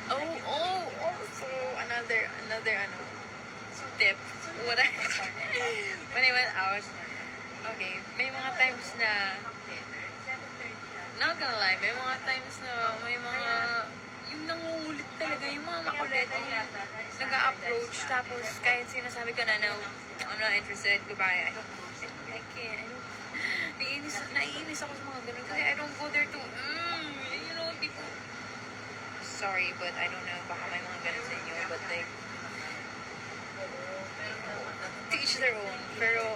Also another tip. When I went out, okay, may mga times na, not gonna lie, may mga times na yung nangungulit talaga, yung mga makulit, nag-a-approach, tapos kahit sinasabi ka na, no, I'm not interested, goodbye, I can't, naiinis ako sa mga ganun, kasi I don't go there to, people, sorry, but I don't know, baka may mga ganun sa inyo, but like, to each their own, pero,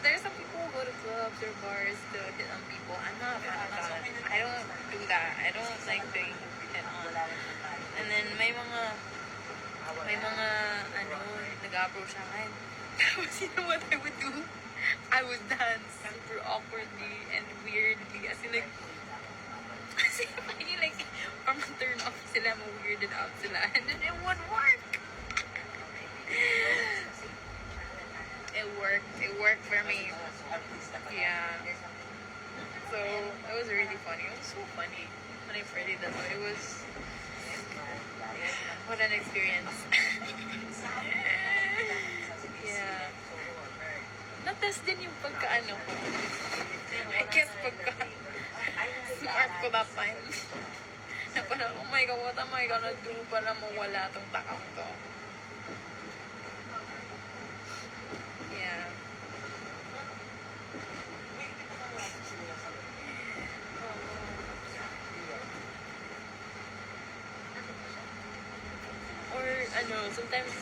there's some people who go to clubs or bars to hit on people. I'm not a fan of that. I don't do that. I don't like being hit on. And then may mga nag-approach sa akin. Tapos you know what I would do? I would dance super awkwardly and weirdly. As in like parang turn off sila, ma-weirded out sila. And then it would work. It worked for me. Yeah. So, it was really funny. It was so funny when I first did that. It was... What an experience. Yeah. Na-test din yung pagka-ano ko. I guess pagka-smart ko that time. Na parang, oh my God, what am I gonna do para mawala tong takam to? Yeah. Or, sometimes,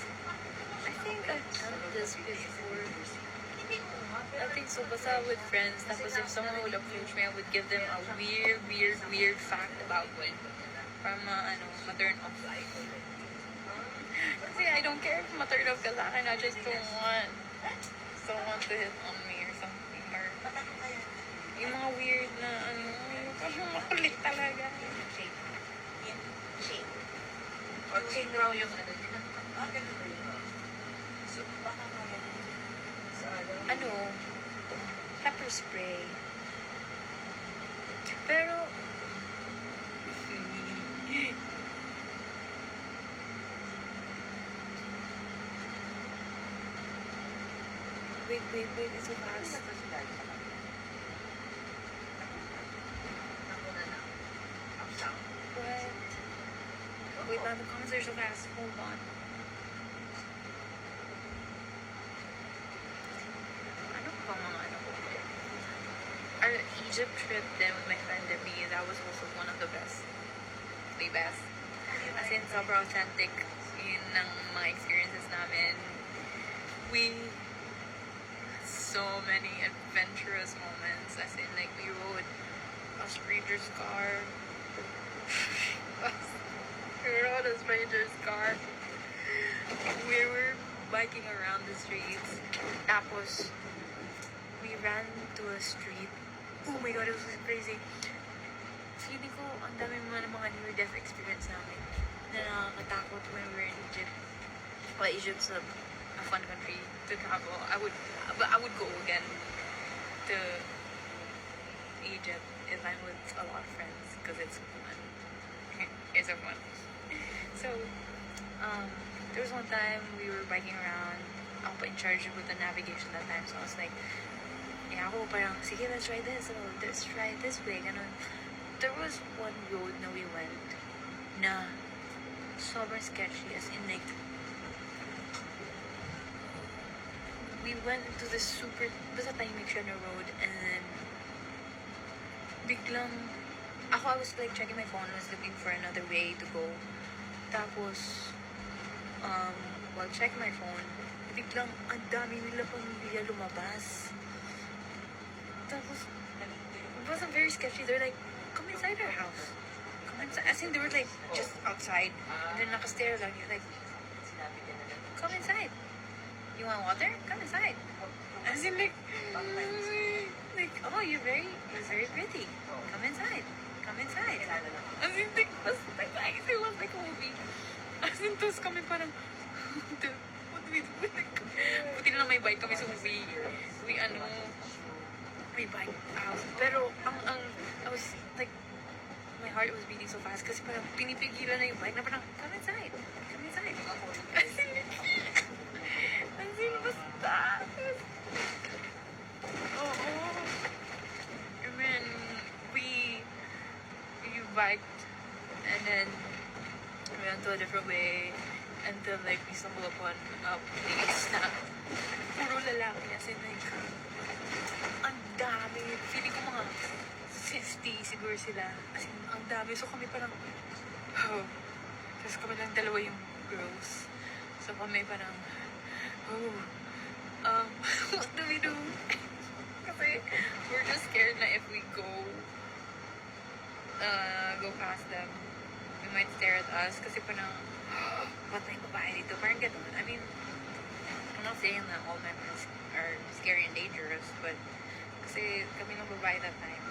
I think I've done this before. I think so, basta with friends, tapos if someone would approach me, I would give them a weird fact about it. Para ma-turn off. Kasi I don't care if ma-turn off ka sa akin, I just don't want someone to hit on me or something. Or, yung mga weird na, parang makulit talaga. Chain raw yung pepper spray. Pero, wait, it's so fast. What? Wait, man, the comments are so fast. Hold on. Our Egypt trip then with my friend Debbie, that was also one of the best. The best. As in, sobrang authentic yun ng mga experiences namin. We had so many adventurous moments. As in, like, we rode a stranger's car. We rode a stranger's car. We were biking around the streets. Tapos, we ran to a street Oh my God, it was crazy. Feeling ko, ang dami mga near-death experience namin na nakakatakot when we were in Egypt. Well, Egypt's a fun country to travel. I would go again to Egypt if I'm with a lot of friends because it's fun. It's so fun. So, there was one time we were biking around. Ako pa in charge with the navigation that time. So I was like, yeah, ako parang, sige, let's try this. Oh, let's try this way. Ganun. There was one road na we went na sobrang sketchy. As in, like, we went into this super, basta tahimik siya na road, and then biglang, I was like checking my phone, I was looking for another way to go. Tapos, while checking my phone, biglang ang dami nila pamilya lumabas. Tapos, it wasn't very sketchy. They're like, come inside our house. Come inside. As in, they were like, just outside. And then naka-stare lang. You're like, come inside. You want water? Come inside. As in, like, oh, you're very pretty. Come inside. Come inside. As in, like, it was like a movie. As in, tapos kami parang, what do we do? Like, buti na lang may bike kami, so may bike out. Pero, I was, like, my heart was beating so fast kasi parang pinipigilan na yung bike na parang, come inside. Come inside. As in, basta. Oo. And then, we biked, and then we went to a different way until, like, we stumbled upon a place na puro lalaki. As in, like, ang dami. Feeling ko mga 50 siguro sila. As in, ang dami. So kami parang, oh. Tapos kami lang dalawa yung girls. So kami parang, oh, what do we do? Kasi we're just scared na if we go past them, we might stare at us. Kasi parang, ba't may babae dito? Parang ganun. I mean, I'm not saying that all men are scary and dangerous, but kasi kami lang babae that time.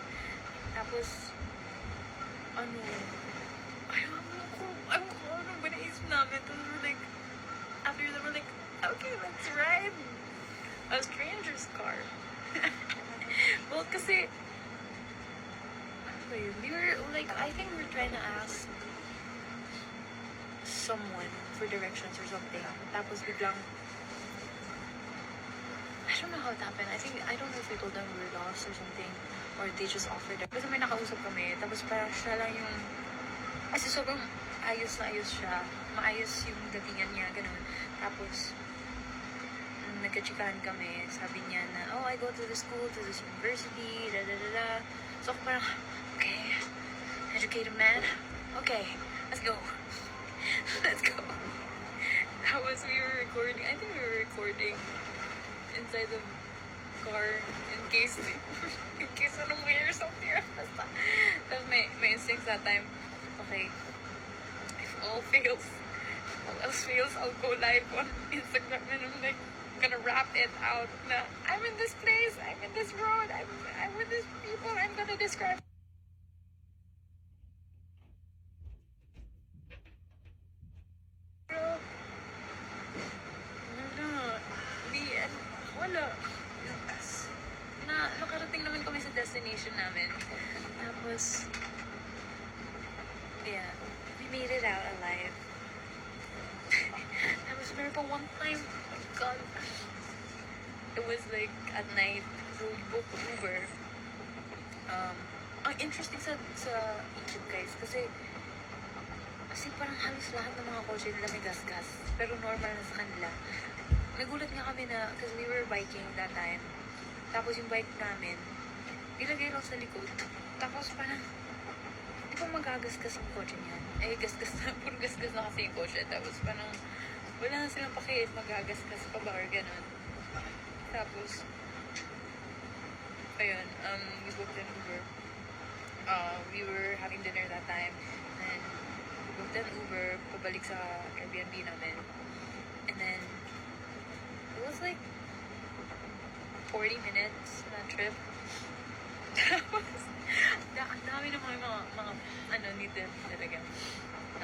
Tapos, ayaw ko, ba naisip namin? Tapos we're like, after that, we're like, okay, let's ride a stranger's car. Well, kasi, we were, like, I think we were trying to ask someone for directions or something. Tapos biglang, I don't know how it happened. I don't know if we told them we were lost or something, or they just offered it. Basta may nakausap kami, tapos parang siya lang yung, kasi sobrang ayos na ayos siya. Maayos yung datingan niya, ganun. Tapos, nagka-chikahan kami. Sabi niya na, oh, I go to this school, to this university, da-da-da-da. So ako parang, okay, educated man. Okay, let's go. Let's go. That was, we were recording, I think we were recording inside the car in case anong weird or something. Basta. Tapos may instincts that time, okay, if all else fails, I'll go live on Instagram and I'm like, gonna wrap it out na I'm in this place, I'm in this road, I'm with these people, I'm gonna describe. Wala. Nakarating naman kami sa destination namin. Tapos, yeah, we made it out alive. Tapos meron pa one time, oh my God, it was like at night, so we booked Uber. Ang interesting sa Egypt, guys, kasi parang halos lahat ng mga kotse nila may gas-gas, pero normal na sa kanila. Nagulat nga kami na, because we were biking that time, tapos yung bike namin, ilagay lang sa likod, tapos parang, di ba magagasgas yung kotse niyan? Eh, gasgas na, puro gasgas na kasi yung kotse, tapos parang, wala na silang pakiit, magagasgas pa ba or ganun. Tapos, ayun, we booked an Uber. We were having dinner that time, and we booked an Uber, pabalik sa Airbnb namin. And then, it was like 40 minutes na trip. Tapos, ang dami ng mga ano, needed talaga.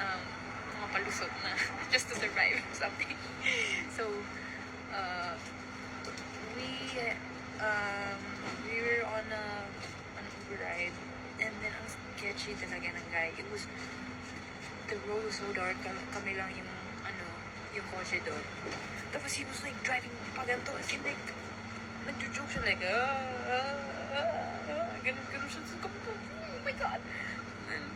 Mga palusot na just to survive or something. So, we were on an Uber ride, and then ang sketchy talaga ng guy. The road was so dark, kami lang yung yung kotse doon. Tapos he was like driving pa ganito, as in like nagjo-joke siya like ganun siya. Oh my God. And,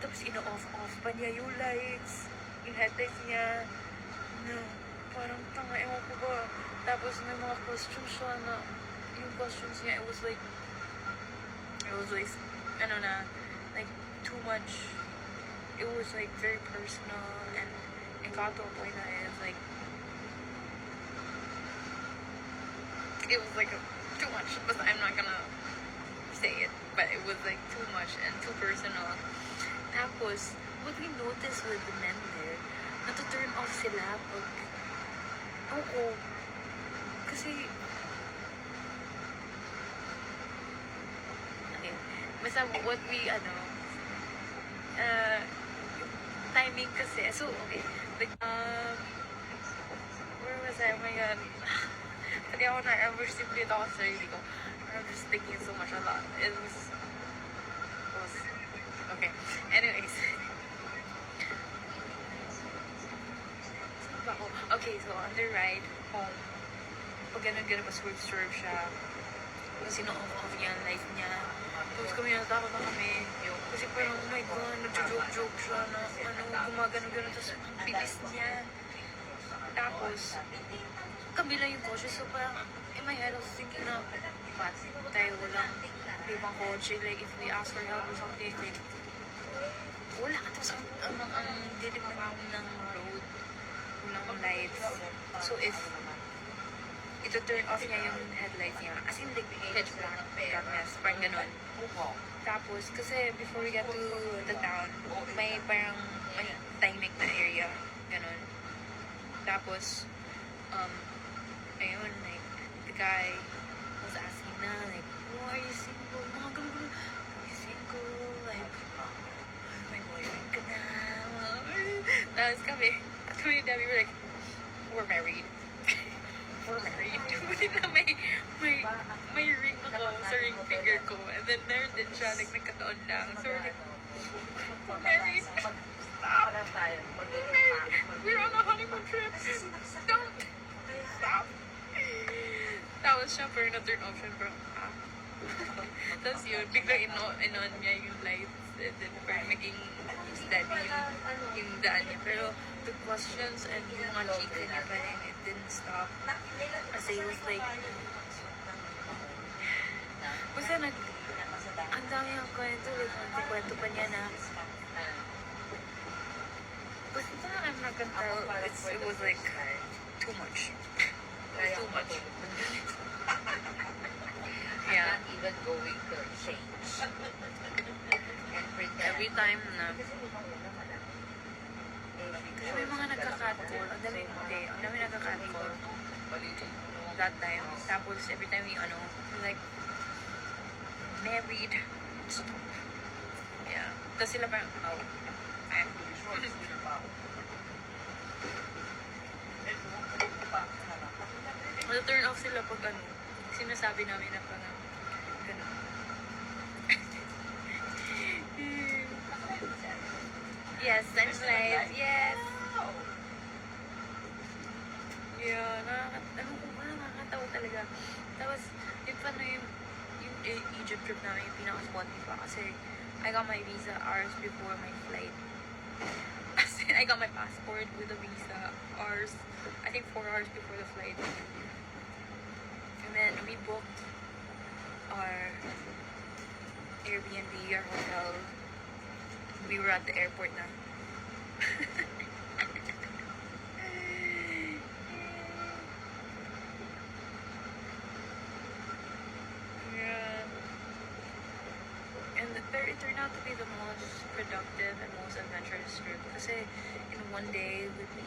tapos ino-off pa niya yung lights, yung headlights niya, na parang tanga, ewan ko ba. Tapos may mga questions siya na, yung questions niya, it was like, ano na, like, too much. It was like very personal, and it got to a point that it was like, it was like too much, but I'm not gonna say it, but it was like too much and too personal. Tapos, what we noticed with the men there, natu-turn off sila pag, oo, kasi, okay, basta what we, timing kasi, so, okay, like, where was I? Oh my God. Pati ako na-overstimulate ako sa sarili ko. I'm just thinking so much a lot. It was okay. Anyways. Okay, so on the ride home, pag ganun-ganun pa swerve siya, kung sino-off niya ang life niya. Tapos kami natakot na kami. Kasi parang, oh my God, nagjo-joke siya na, gumagano-gano, tapos ang bilis niya. Tapos, kami lang yung kotse, so parang, in my head, I was thinking na, ba't tayo walang ibang kotse, like, if we ask for help or something, like, wala. Tapos, ang dilim ng road, walang lights. So, if ito turn off niya yung headlight niya, as in, like, pitch black, darkness, parang ganun. Tapos, kasi before we get to the town, may parang, may tahimik na area, ganun. Tapos, ayun, like, the guy was asking na, like, oh, are you single? Mga ganun. Are you single? Like, may boyfriend ka na. Tapos kami na, we were like, we're married. We're married. Buti na may ring ako sa ring finger ko. And then meron din siya, like, nagkataon lang. So we're like, we're married. Stop. We're on a honeymoon trip. Don't. Stop. Tapos siya, pero na-turn off siya, bro. Tapos yun, biglang in-on niya yung lights. And then parang naging steady yung daan niya. Pero the questions and yung mga chika niya pa rin, it didn't stop. Kasi it was like, basta ang dami yung kwento, like, nagkwento pa niya na, basta I'm not gonna tell, it was like, too much. Too much. Yeah. Not even going to change. Every time na may mga nagka-catcall, ang dami nagka-catcall that time. Tapos every time we like, married. Stop. Yeah. Tapos sila parang, oh, turn off sila pag sinasabi namin na parang gano'n. Yes, times live. Yes. Yeah, nakakatawa talaga. Tapos, yung paano yung Egypt trip namin, yung pinaka-sponty pa. Kasi, I got my visa hours before my flight. As in, I got my passport with a visa hours, I think 4 hours before the flight. And then, we booked our Airbnb, our hotel. We were at the airport na. Yeah. And it turned out to be the most productive and most adventurous trip. Kasi in one day, we'd be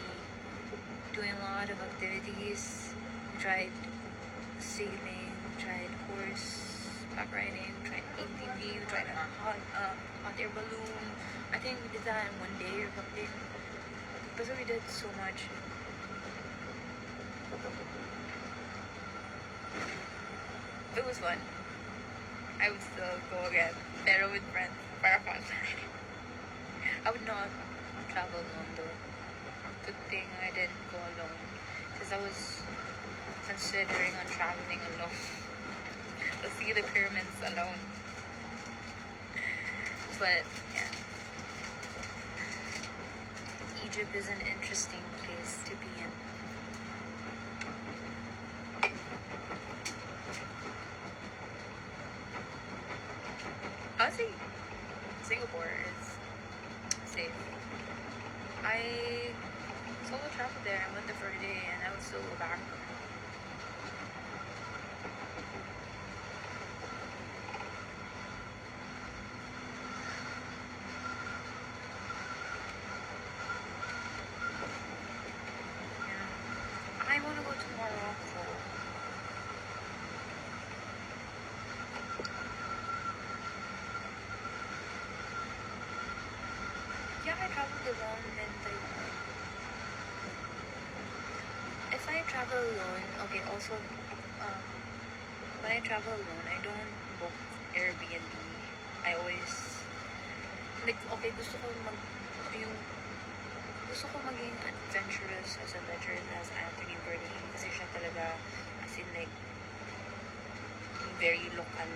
doing a lot of activities. We tried sailing, we tried horseback riding, tried ATV, tried a hot air balloon. I think we did that in one day or something. But we did so much. It was fun. I would still go again, pero with friends, para fun. I would not travel alone though. Good thing I didn't go alone, because I was considering on traveling alone. To see the pyramids alone. But yeah, Egypt is an interesting place to be in. Honestly, Singapore is safe. I solo traveled there. I went there for a day and I would still go back. Yeah. I want to go to Morocco. Yeah, I traveled alone in Taiwan. If I travel alone, okay, also, when I travel alone, I don't book Airbnb. I always, like, okay, gusto ko maging adventurous as Anthony Bourdain kasi siya talaga, as in, like, very local.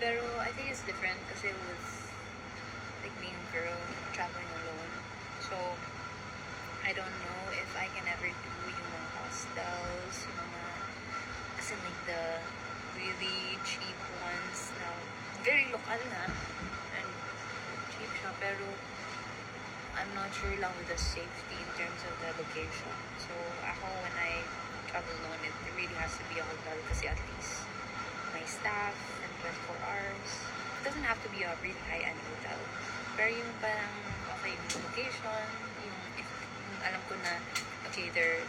Pero I think it's different kasi it was like being a girl traveling alone. So I don't know if I can ever do yung mga hostels, yung mga, as in like the really cheap ones na very local na and cheap siya, pero I'm not sure lang with the safety in terms of the location. So ako, when I travel alone, it really has to be a hotel kasi at least my staff and 24 hours. It doesn't have to be a really high-end hotel. Pero yung parang, okay, yung location, yung alam ko na, okay, their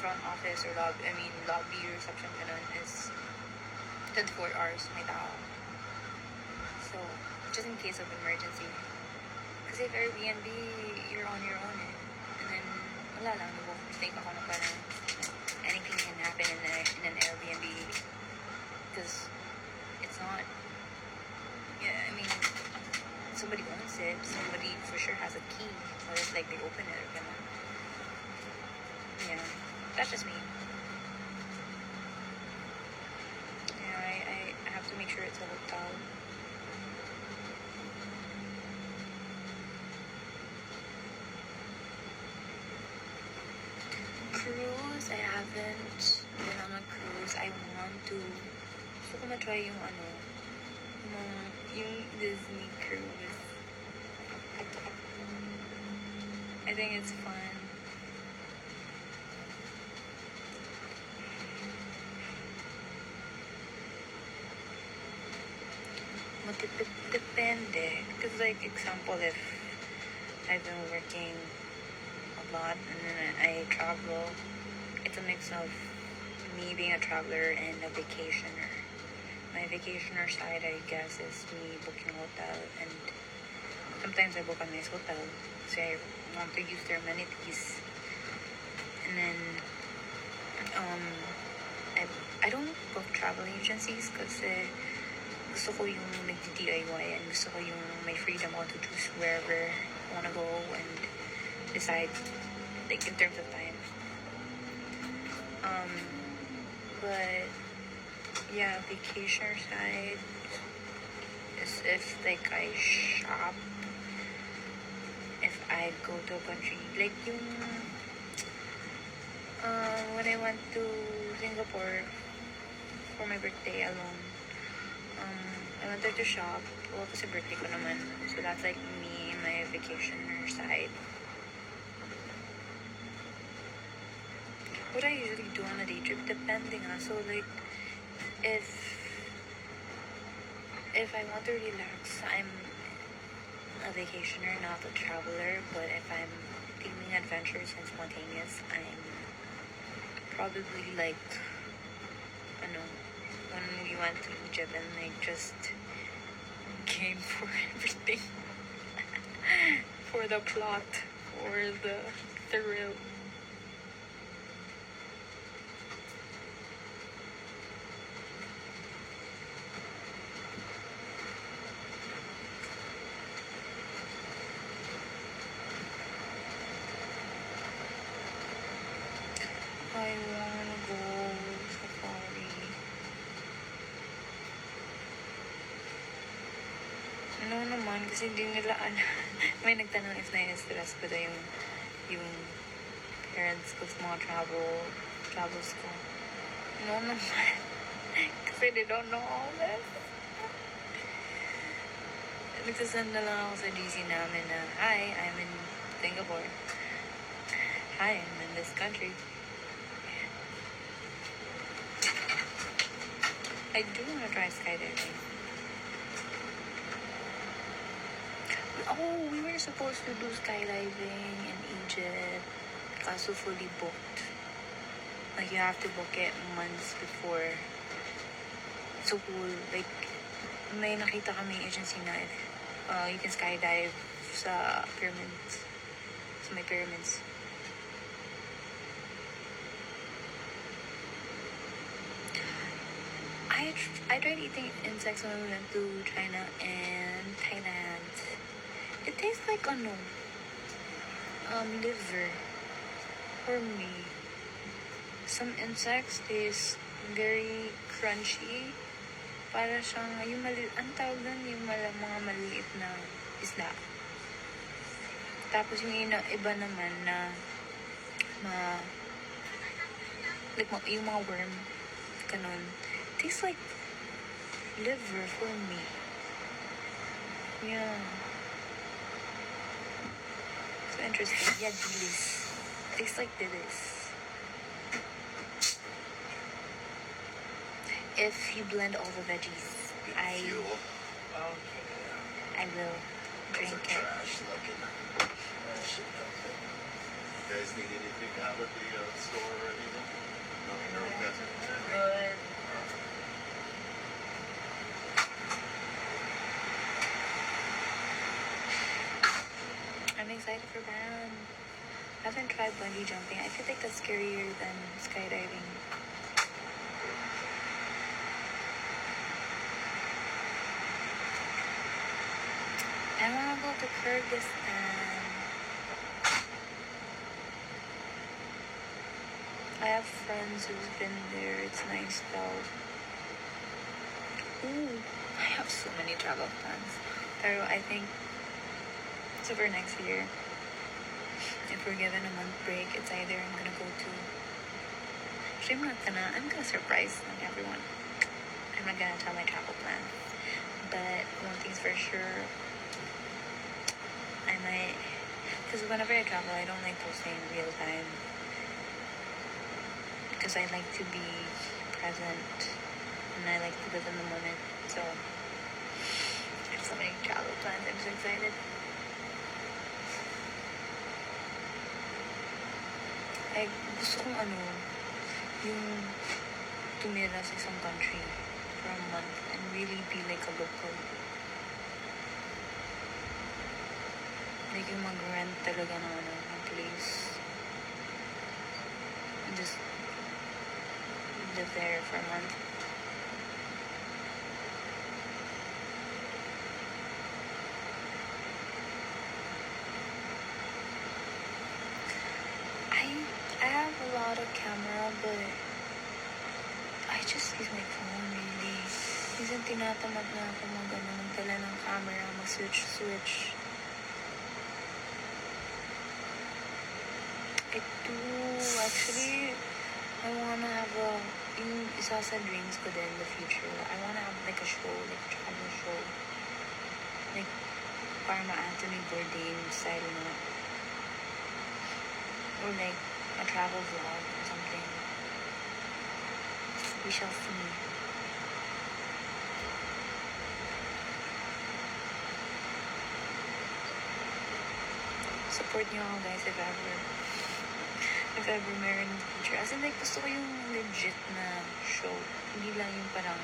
front office or lobby, reception, ganun, is 24 hours may tao. So, just in case of emergency. Kasi if Airbnb, you're on your own eh. And then, wala lang, nag-think ako na parang anything can happen in an Airbnb. Because it's not, yeah, I mean, somebody owns it, somebody for sure has a key, or it's like they open it or gonna, yeah, that's just me. Yeah, I have to make sure it's a hotel. Cruise, I haven't been on a cruise. I want to. Gusto ko ma-try yung yung Disney cruise. I think it's fun. Depende. Because, like, example, if I've been working a lot and then I travel, it's a mix of me being a traveler and a vacationer. My vacationer side, I guess, is me booking hotel, and sometimes I book a nice hotel so I want to use their amenities. And then I don't book travel agencies kasi gusto ko yung nag-DIY and gusto ko yung may freedom ako to choose wherever I want to go and decide, like, in terms of time. But yeah, vacationer side is if, like, I shop, if I go to a country, like yung when I went to Singapore for my birthday alone, I went there to shop. Well, kasi birthday ko naman, so that's like me, my vacationer side. What I usually do on a day trip, depending on, so like, if I want to relax, I'm a vacationer, not a traveler. But if I'm feeling adventurous and spontaneous, I'm probably like, when we went to Egypt and like just came for everything. For the plot, for the thrill. I wanna go safari. No naman, kasi hindi nila alam. May nagtanong if na-stress ko na yung parents ko sa mga travels ko. No naman. Kasi they don't know all this. Nagsasend na lang ako sa GC namin na, hi, I'm in Singapore. Hi, I'm in this country. I do want to try skydiving. Oh, we were supposed to do skydiving in Egypt. Kaso fully booked. Like, you have to book it months before. So cool. Like, may nakita kami agency na if you can skydive sa pyramids. Sa may pyramids. I tried eating insects when we went to China and Thailand. It tastes like liver for me. Some insects taste very crunchy. Para siyang yung ang tawag doon yung mga maliit na isda. Tapos yung iba naman na like yung mga worm ganun. Tastes like liver for me. Yeah. So interesting. Yeah, dilis. Tastes like dilis. If you blend all the veggies, I Fuel. will drink it. Trash looking. You guys need anything out of the store or anything? No, okay. Good. I'm excited for that. I haven't tried bungee jumping. I feel like that's scarier than skydiving. I wanna go to Kyrgyzstan. I have friends who've been there. It's nice though. Ooh, I have so many travel plans. Pero I think so for next year, if we're given a month break, it's either I'm gonna go to. Actually, I'm gonna surprise everyone. I'm not gonna tell my travel plan. But one thing's for sure, I might, because whenever I travel, I don't like posting in real time. Because I like to be present and I like to live in the moment. So, I have so many travel plans. I'm so excited. Ay, gusto kong yung tumira sa isang country for a month and really be like a local. Like yung mag-rent talaga ng place. And just live there for a month. I have a lot of camera, but I just use my phone really. Minsan tinatamad na ako magdala ng camera, mag-switch. I do, actually, I wanna have yung isa sa dreams ko din in the future, I wanna have like a show, like a travel show. Like, parang Anthony Bourdain style na. Or like, a travel vlog or something. We shall see. Support nyo ako guys if if ever meron in the future. As in, like, gusto ko yung legit na show. Hindi lang yung parang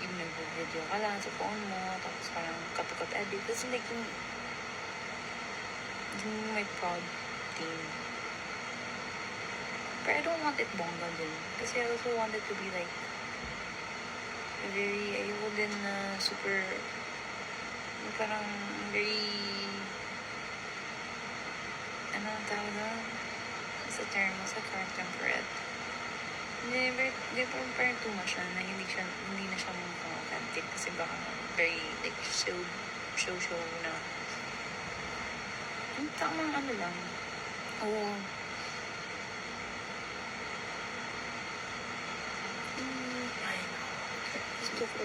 yung nag-video ka lang sa phone mo, tapos parang cut edit. Kasi like, yung may proud team. But I don't want it bongga din. Kasi I also want it to be like, very, ayoko din na super, yung parang very, ano ang tawag na? Sa term, sa current temperate. Hindi parang too much na hindi na siya mukhang authentic kasi baka very like show na yung tamang ano lang. Oo. Gusto ko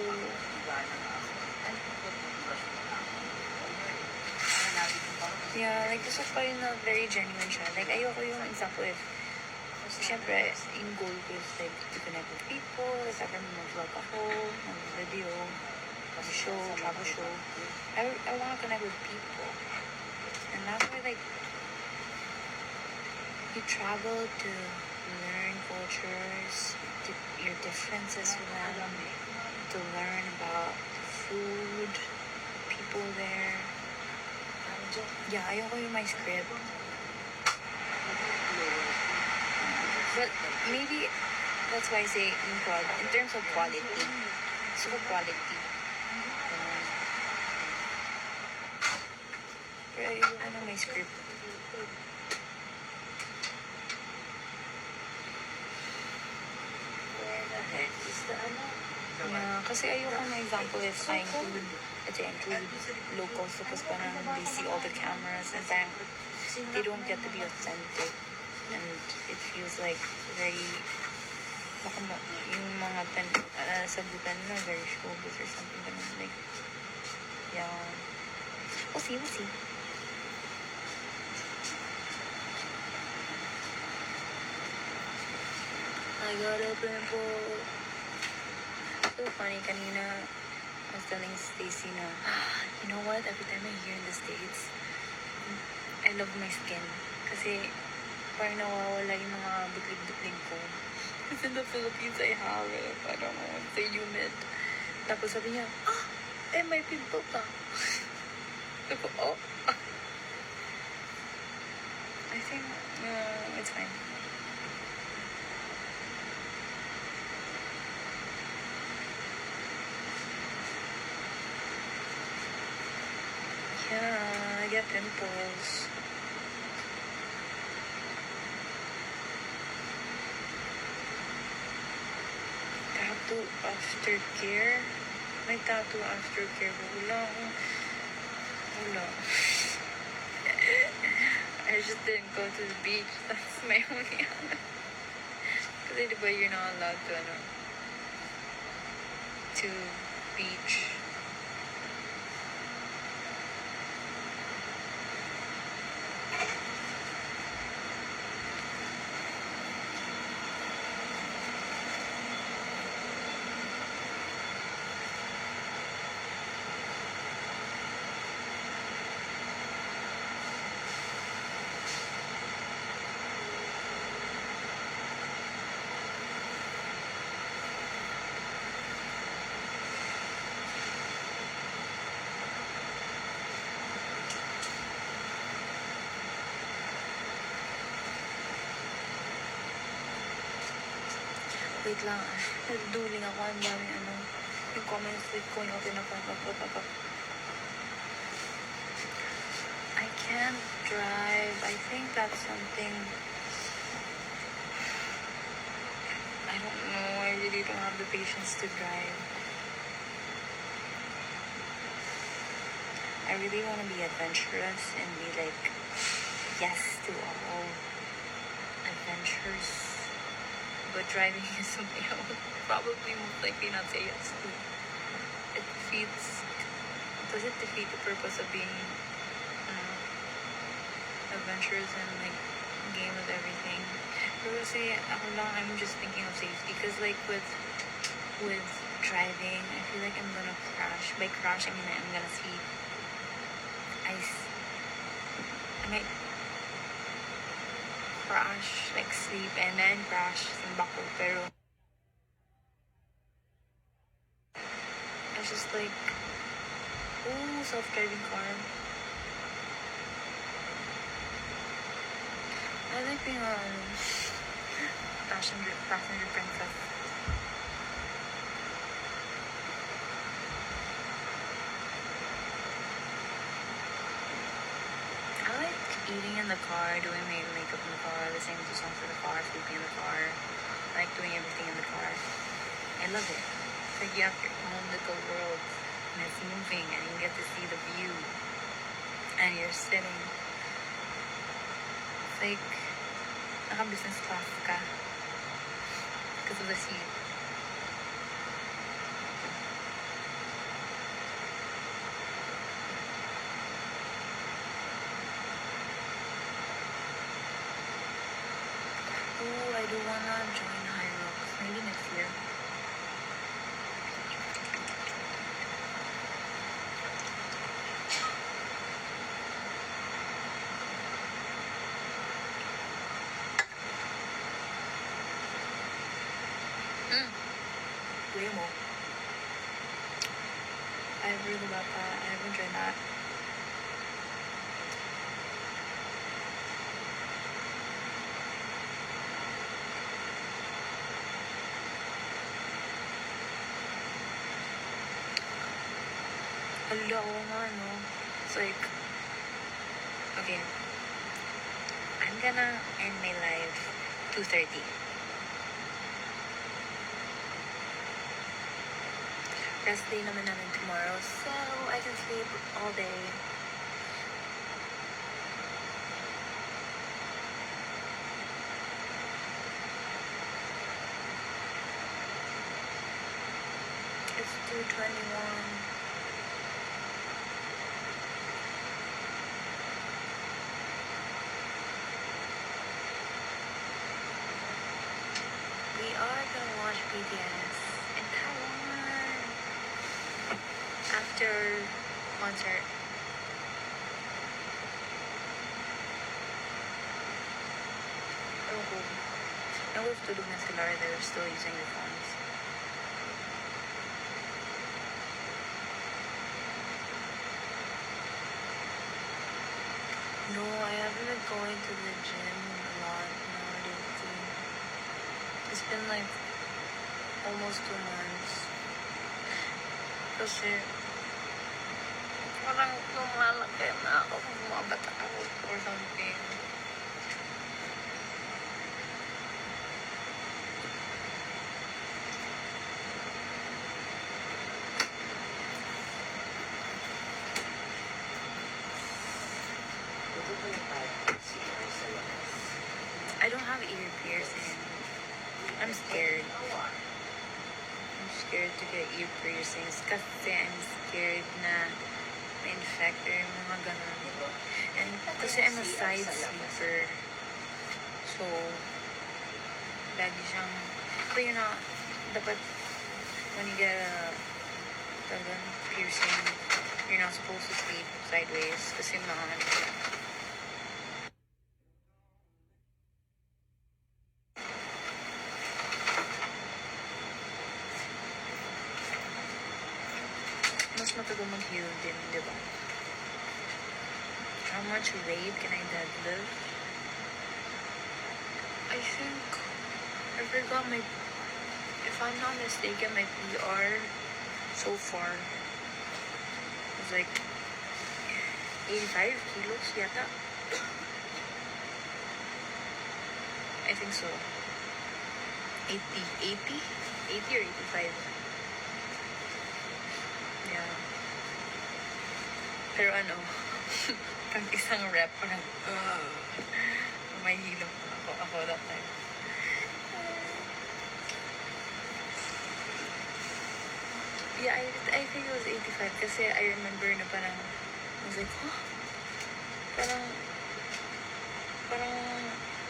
yeah, like gusto ko yun na very genuine siya. Like ayoko yung example if kasi syempre, yung goal ko is like to connect with people. If ever mag-vlog ako, mag-video, mag-show, travel show, I want to connect with people. And that's why like, you travel to learn cultures, your differences with them, to learn about food, people there. Yeah, ayoko yung my script. But maybe that's why I say in terms of quality. So quality. Pero ayoko na may script. Yeah, kasi ayoko na example if I include locals tapos parang they see all the cameras and then they don't get to be authentic. And it feels like very yung mga sagutan na very showbiz or something like yeah, we'll see I got a pimple. So funny kanina I was telling Stacy na you know what, every time I'm here in the States I love my skin kasi parang nawawala yung mga buklig-buklig ko. Kasi in the Philippines, I have it. I don't know, it's a humid. Tapos sabi niya, may pimple ka. Sabi ko, I think, it's fine. Yeah, I get pimples. Tattoo aftercare? May tattoo aftercare ba? Wala. I just didn't go to the beach. That's my only kasi diba you're not allowed to beach. Wait lang, nagduling ako. Ang daming yung comments ko yung pinapapapapap. I can't drive. I think that's something I don't know. I really don't have the patience to drive. I really want to be adventurous and be like yes to all adventures. But driving is something I would probably most likely not say yes to. Does it defeat the purpose of being adventurous and like game with everything? Pero kasi ako lang, I'm just thinking of safety because like with driving, I feel like I'm gonna crash. By crash, I mean I'm gonna see I might crash, like sleep, and then crash sa bako. Pero it's just like, ooh, self-driving car. I like being a passenger princess. I like eating in the car, doing my makeup in the car, listening to songs in the car, sleeping in the car. I like doing everything in the car. I love it. It's like you have your own little world and it's moving and you get to see the view and you're sitting. It's like naka-business class ka because of the seat. Ooh, I do wanna join Hyrox. Maybe next year. Waymo. I've heard about that. I haven't tried that. Hala, oo nga, no? It's like, okay, I'm gonna end my life 2:30. Rest day naman namin tomorrow, so I can sleep all day. It's 2:21. We are gonna watch BTS in Taiwan after concert. Oh, I was tulog na sila or they were still using their phones. No, I haven't been going to the gym a lot nowadays. It's been like almost 2 months. Kasi parang lumalaki na ako, bumabata ako or something. I don't have ear piercing. I'm scared. I'm scared to get ear piercings kasi I'm scared na ma-infect or yung mga ganun. And kasi I'm a side sleeper. So, lagi siyang, but you know, dapat when you get a piercing, you're not supposed to sleep sideways kasi mga ano siya. Mas matagal mag-heal din, di ba? How much weight can I deadlift? I think, I forgot my, if I'm not mistaken, my PR so far was like 85 kilos yata. I think so. 80 or 85. Yeah. Pero ano, pag isang rep, parang, may hilong ako that time. Yeah, I think it was 85 kasi I remember na parang, I was like, huh? Parang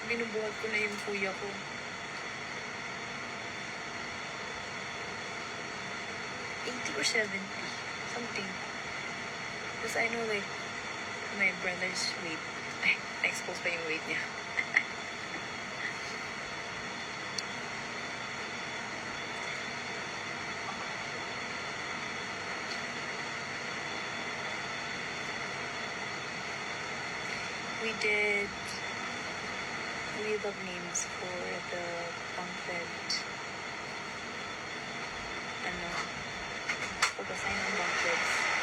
binubuhat ko na yung kuya ko. 80 or 70, something. Because I know like my brother's weight. I expose pa yung weight niya. we did Wheel of Names for the pamphlet. Ano, pagkasign ng pamphlets.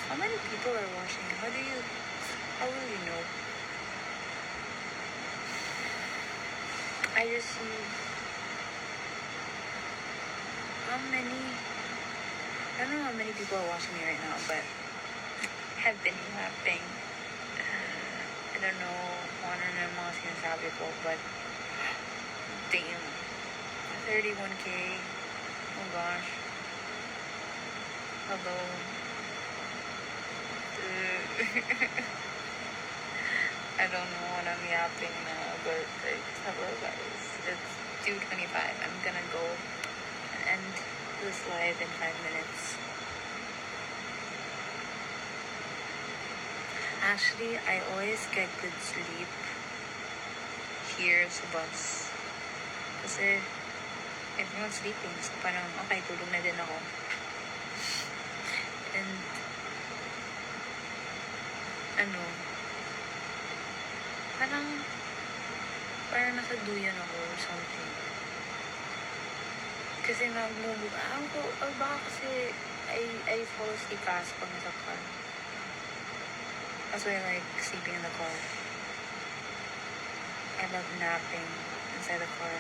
How many people are watching? How will you know? I just see how many, I don't know how many people are watching me right now, but have been laughing. I don't know kung ano na yung mga sinasabi ko, but damn. 31K. Oh gosh. Hello. I don't know what I'm yapping now, but like, hello guys. It's 2:25. I'm gonna go and end this live in 5 minutes. Actually, I always get good sleep here sa bus. Kasi everyone's sleeping, so parang okay, tulog na din ako. And ano, parang nasa duyan ako or something. Kasi baka kasi I fall asleep fast pag nasa car. That's why I like sleeping in the car. I love napping inside the car.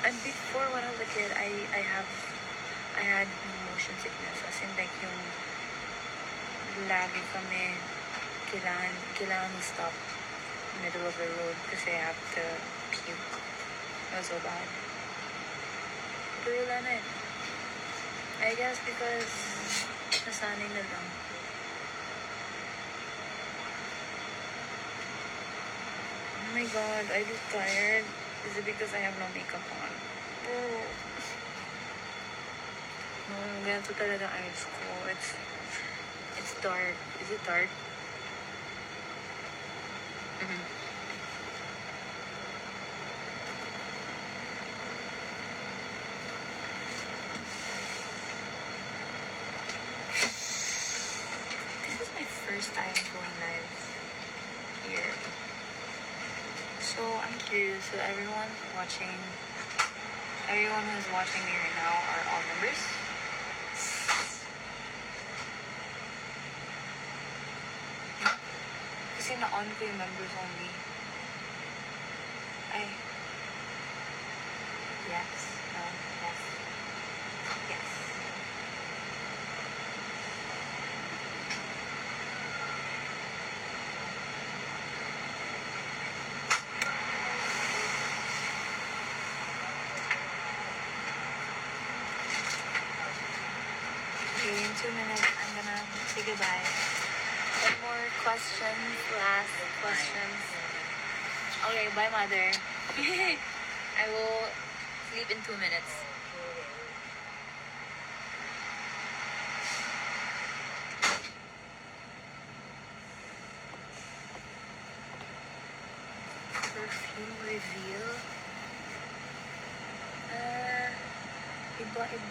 And before when I was a kid, I had motion sickness. As in like yung lagi kami kailangan stop in the middle of the road kasi I have to puke. It was so bad. Pero wala na eh. I guess because nasanay na lang. Oh my god, I look tired. Is it because I have no makeup on? Oh. No, ganito talaga eyes ko. It's dark. Is it dark? Mm-hmm. This is my first time going live here. So I'm curious, so everyone who's watching me right now are all members? Kasi na-on ko yung members only. Ay. Yes. No. Yes. Yes. Okay, in 2 minutes, I'm gonna say goodbye. One more questions, last questions. Okay, bye mother. I will sleep in 2 minutes. Perfume reveal? Iba eh.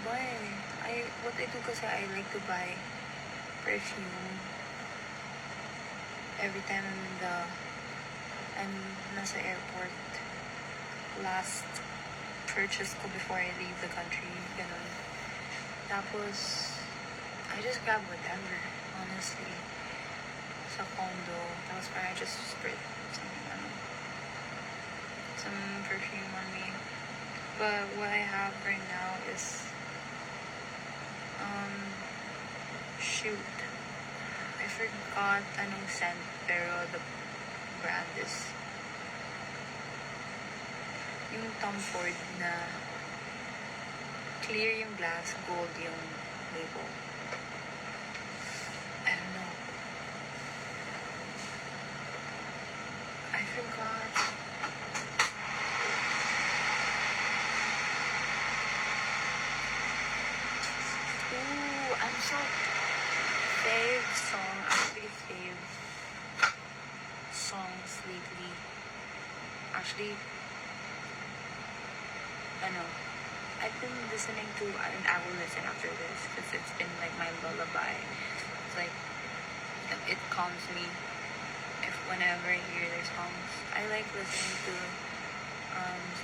What I do kasi I like to buy perfume every time I'm nasa airport. Last purchase ko before I leave the country, ganun. Tapos, I just grab whatever, honestly. Sa condo. Tapos I just spray some perfume on me. But what I have right now is shoot. I forgot anong scent, pero the brand is yung Tom Ford na clear yung glass, gold yung label. I don't know. I forgot. So, fave song, actually fave songs lately. Actually, I've been listening to, and I will listen after this because it's been like my lullaby. It's like, it calms me if whenever I hear their songs. I like listening to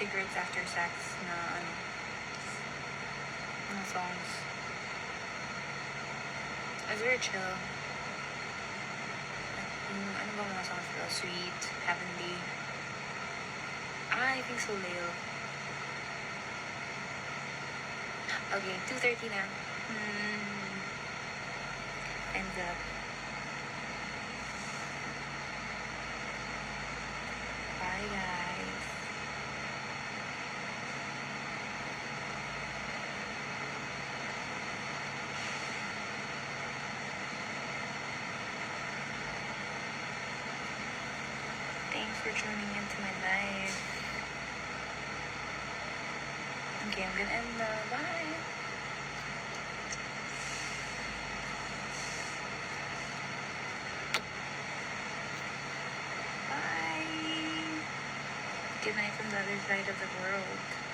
Cigarettes After Sex na songs. It's very chill. Ano ba mga songs ko? Sweet, Heavenly. I think so, Leo. Okay, 2:30 na. Ends up. Bye, guys. Thanks for tuning into my live. Okay, I'm gonna end now. Bye. Bye. Good night from the other side of the world.